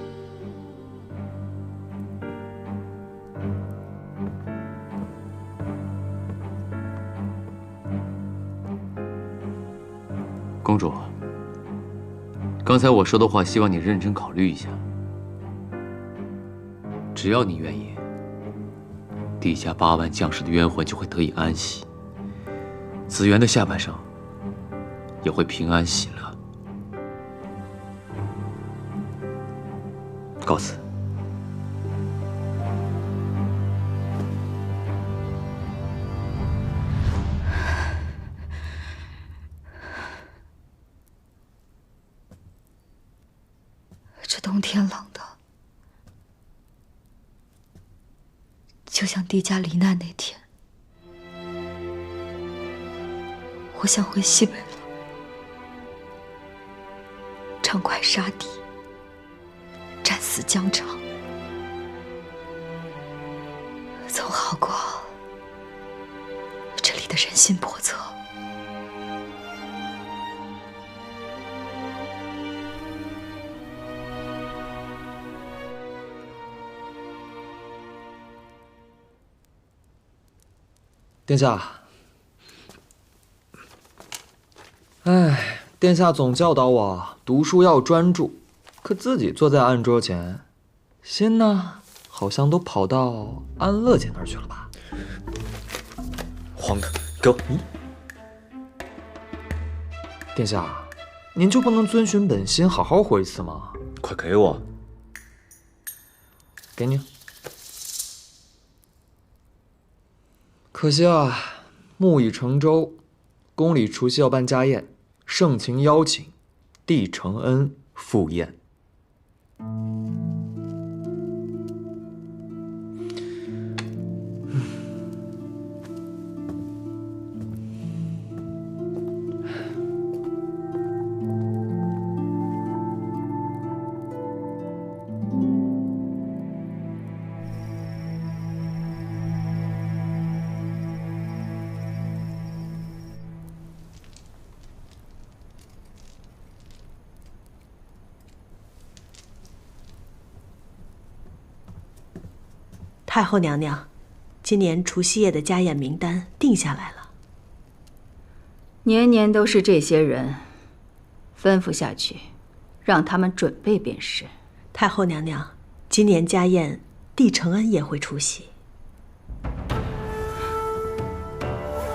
公主，刚才我说的话，希望你认真考虑一下。只要你愿意，帝家8万将士的冤魂就会得以安息，紫渊的下半生也会平安喜乐。告辞。这冬天冷的，就像帝家罹难那天。我想回西北了，畅快杀敌，战死疆场，总好过这里的人心叵测。殿下，殿下总教导我读书要专注，可自己坐在案桌前，心呢，好像都跑到安乐姐那儿去了吧？皇的，给我！殿下，您就不能遵循本心，好好活一次吗？快给我！给你。可惜啊，木已成舟，宫里除夕要办家宴，盛情邀请，帝承恩赴宴。太后娘娘，今年除夕夜的家宴名单定下来了。年年都是这些人，吩咐下去，让他们准备便是。太后娘娘，今年家宴，帝承恩也会出席。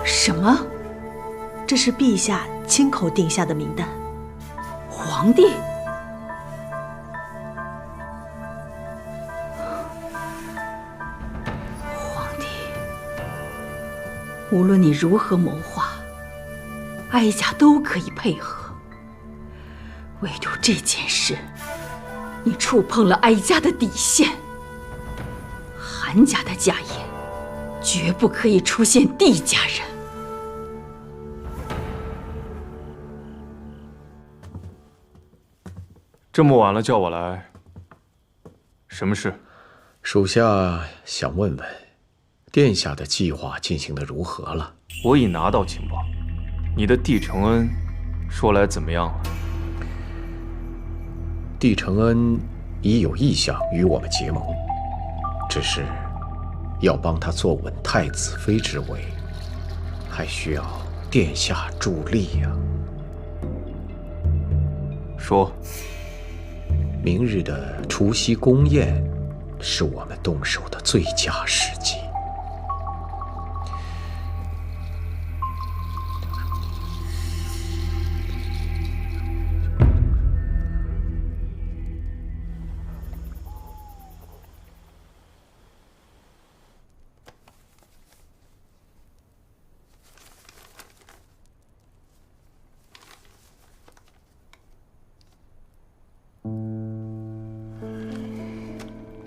什么？这是陛下亲口定下的名单。皇帝？无论你如何谋划，哀家都可以配合。唯独这件事，你触碰了哀家的底线。韩家的家业，绝不可以出现帝家人。这么晚了叫我来，什么事？属下想问问，殿下的计划进行的如何了？我已拿到情报，你的帝承恩说来怎么样了？帝承恩已有意向与我们结盟，只是要帮他坐稳太子妃之位，还需要殿下助力呀。说。明日的除夕宫宴，是我们动手的最佳时机。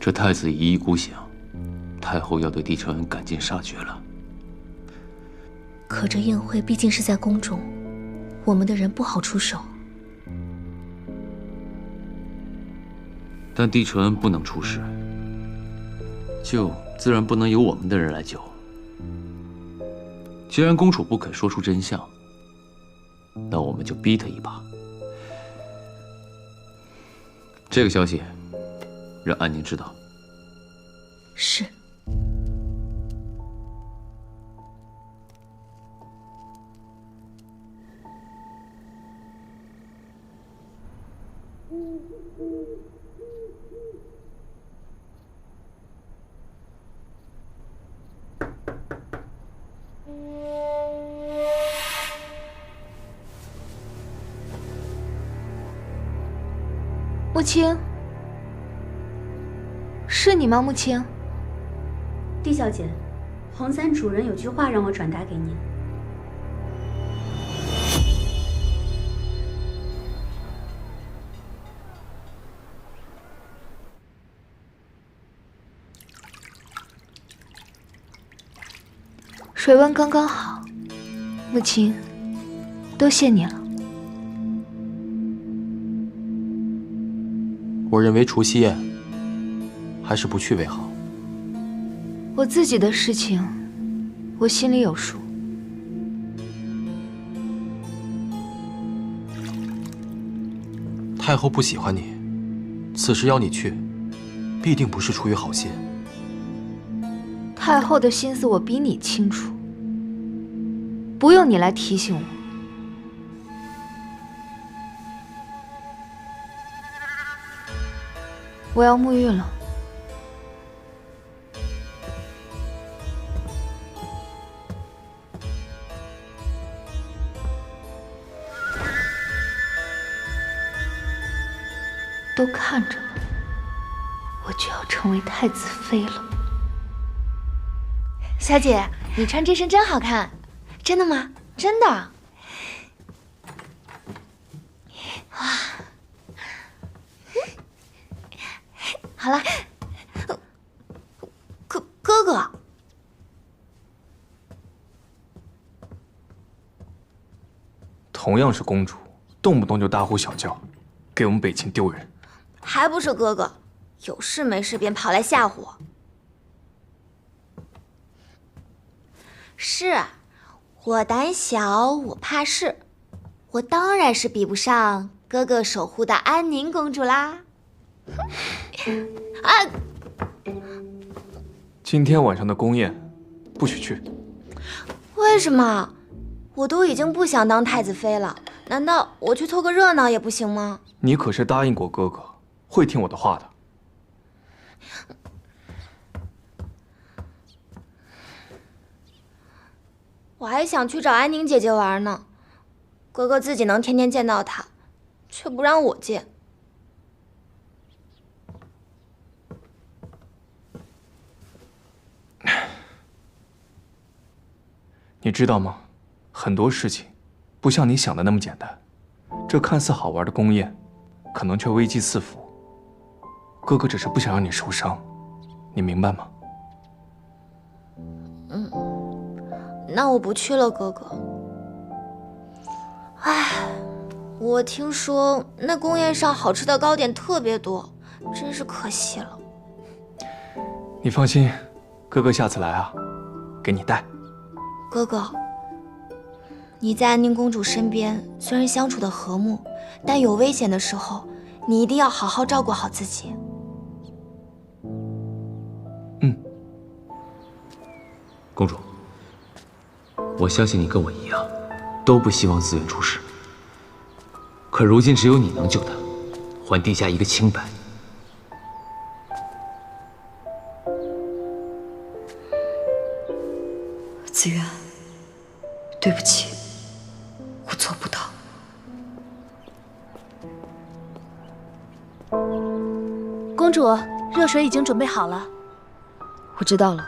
这太子一意孤行，太后要对帝承恩赶尽杀绝了。可这宴会毕竟是在宫中，我们的人不好出手。但帝承恩不能出事，救自然不能由我们的人来救。既然公主不肯说出真相，那我们就逼她一把。这个消息让安宁知道。是。穆青，是你吗？穆青。帝小姐，黄三主人有句话让我转达给您。水温刚刚好，穆青，多谢你了。我认为除夕宴还是不去为好。我自己的事情，我心里有数。太后不喜欢你，此时邀你去，必定不是出于好心。太后的心思我比你清楚，不用你来提醒我。我要沐浴了。都看着吧，我就要成为太子妃了。小姐，你穿这身真好看，真的吗？真的。哇，好了，哥哥，同样是公主，动不动就大呼小叫，给我们北秦丢人。还不是哥哥，有事没事便跑来吓唬我。是，我胆小，我怕事，我当然是比不上哥哥守护的安宁公主啦。啊！今天晚上的宫宴不许去。为什么？我都已经不想当太子妃了，难道我去凑个热闹也不行吗？你可是答应过哥哥，会听我的话的。我还想去找安宁姐姐玩呢，哥哥自己能天天见到她，却不让我见。你知道吗？很多事情不像你想的那么简单。这看似好玩的宫宴，可能却危机四伏。哥哥只是不想让你受伤，你明白吗？那我不去了，哥哥。唉，我听说那宫宴上好吃的糕点特别多，真是可惜了。你放心，哥哥下次来啊，给你带。哥哥，你在安宁公主身边，虽然相处的和睦，但有危险的时候，你一定要好好照顾好自己。公主，我相信你跟我一样，都不希望紫苑出事。可如今只有你能救她，还殿下一个清白。紫苑，对不起，我做不到。公主，热水已经准备好了。我知道了。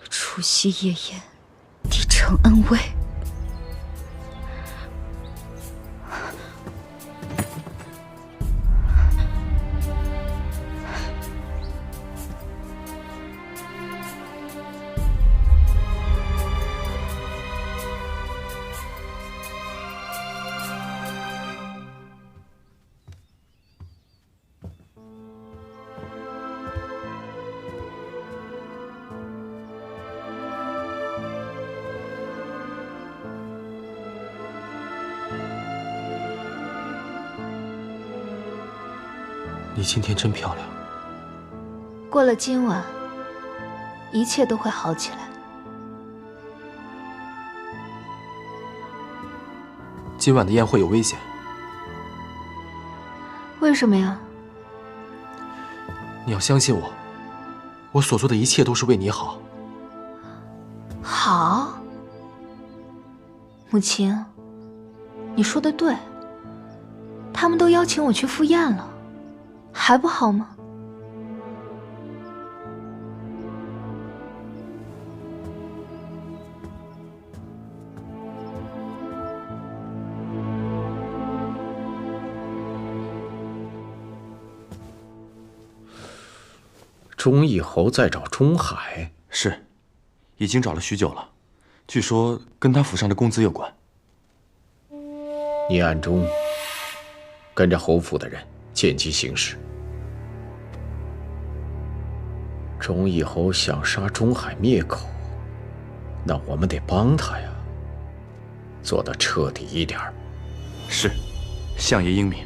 除夕夜宴，帝城恩威。你今天真漂亮。过了今晚，一切都会好起来。今晚的宴会有危险。为什么呀？你要相信我，我所做的一切都是为你好。好，母亲，你说的对。他们都邀请我去赴宴了，还不好吗？钟义侯在找钟海，是，已经找了许久了，据说跟他府上的公子有关。你暗中跟着侯府的人见机行事。钟义侯想杀钟海灭口，那我们得帮他呀，做得彻底一点。是，相爷英明。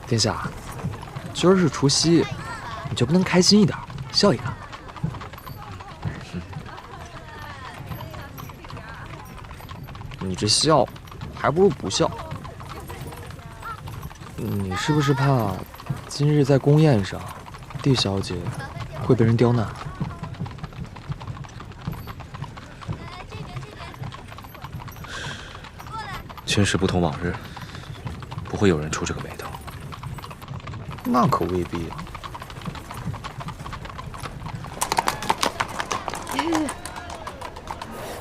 殿下，今儿是除夕，你就不能开心一点，笑一个？你这笑，还不如不笑。你是不是怕今日在宫宴上，帝小姐会被人刁难？今时不同往日，不会有人出这个眉头。那可未必啊。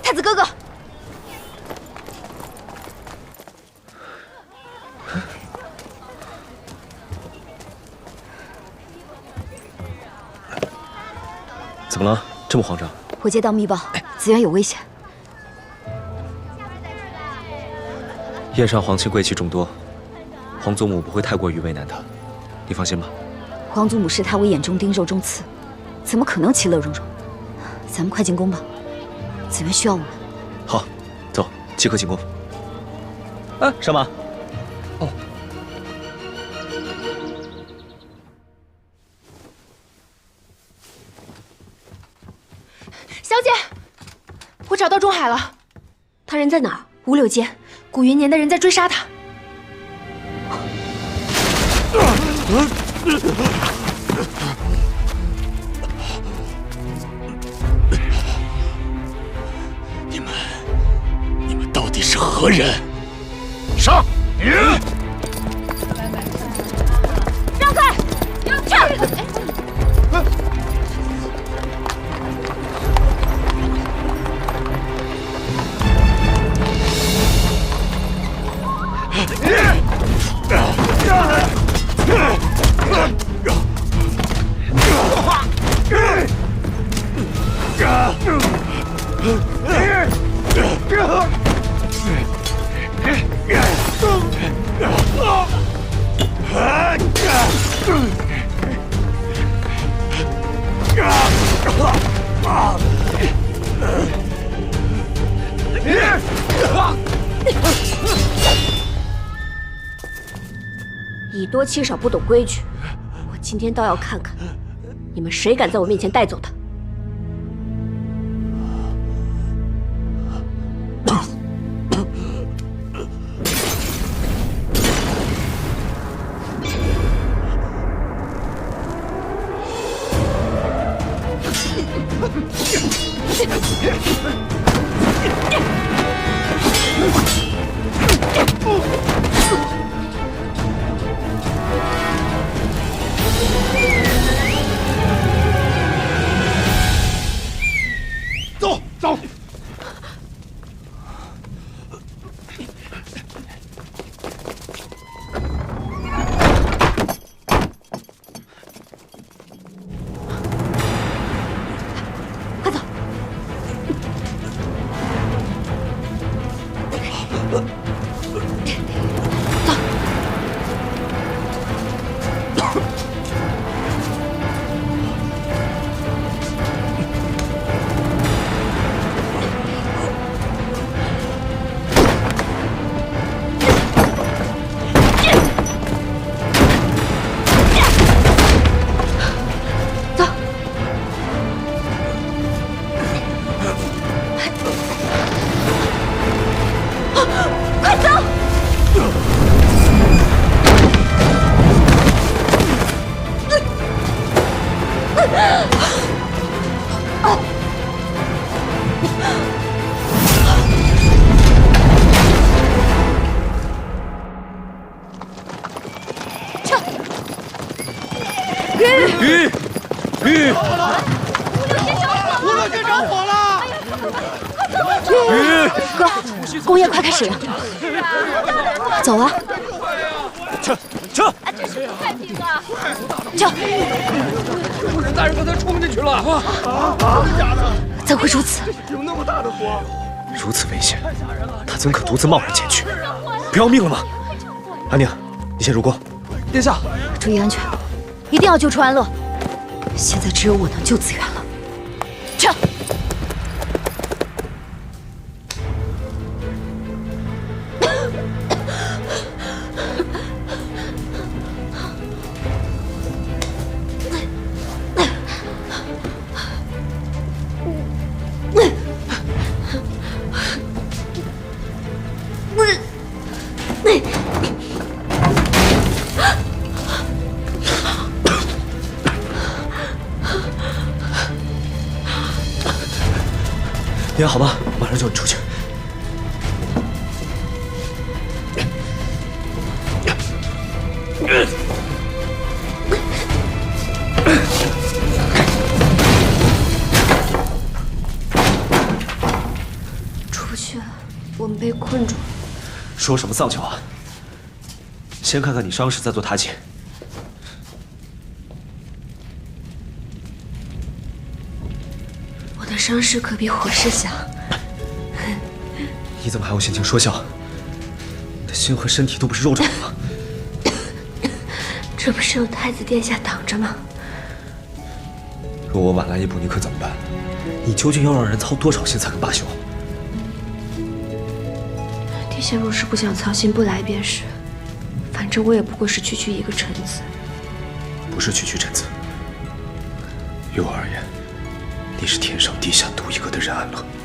太子哥哥，怎么了？这么慌张？我接到密报，紫苑有危险。宴上皇亲贵戚众多，皇祖母不会太过于为难他，你放心吧。皇祖母视他为眼中钉肉中刺，怎么可能其乐融融？咱们快进宫吧，紫苑需要我们。好，走，即刻进宫。哎，上马。哦。小姐，我找到钟海了。他人在哪儿？五柳间，古云年的人在追杀他。你们到底是何人？上！让开！撤！以多欺少，不懂规矩。我今天倒要看看，你们谁敢在我面前带走他！走走。快走！哥，工业快开始了，走啊！撤！这是太平了！撤！夫人大人刚才冲进去了！真的假的？怎会如此？有那么大的火？如此危险，他怎可独自贸然前去？不要命了吗？安宁，你先入宫。殿下，注意安全，一定要救出安乐。现在只有我能救子元了。撤！你还好吗？马上救你出去。出不去了，我们被困住了。说什么丧气话！先看看你伤势，再做塔解。我的伤势可比火势小。你怎么还有心情说笑？你的心和身体都不是肉长的吗？这不是有太子殿下挡着吗？若我晚来一步，你可怎么办？你究竟要让人操多少心才肯罢休？殿下若是不想操心，不来便是。反正我也不过是区区一个臣子。不是区区臣子。于我而言，你是天上地下独一个的任安乐。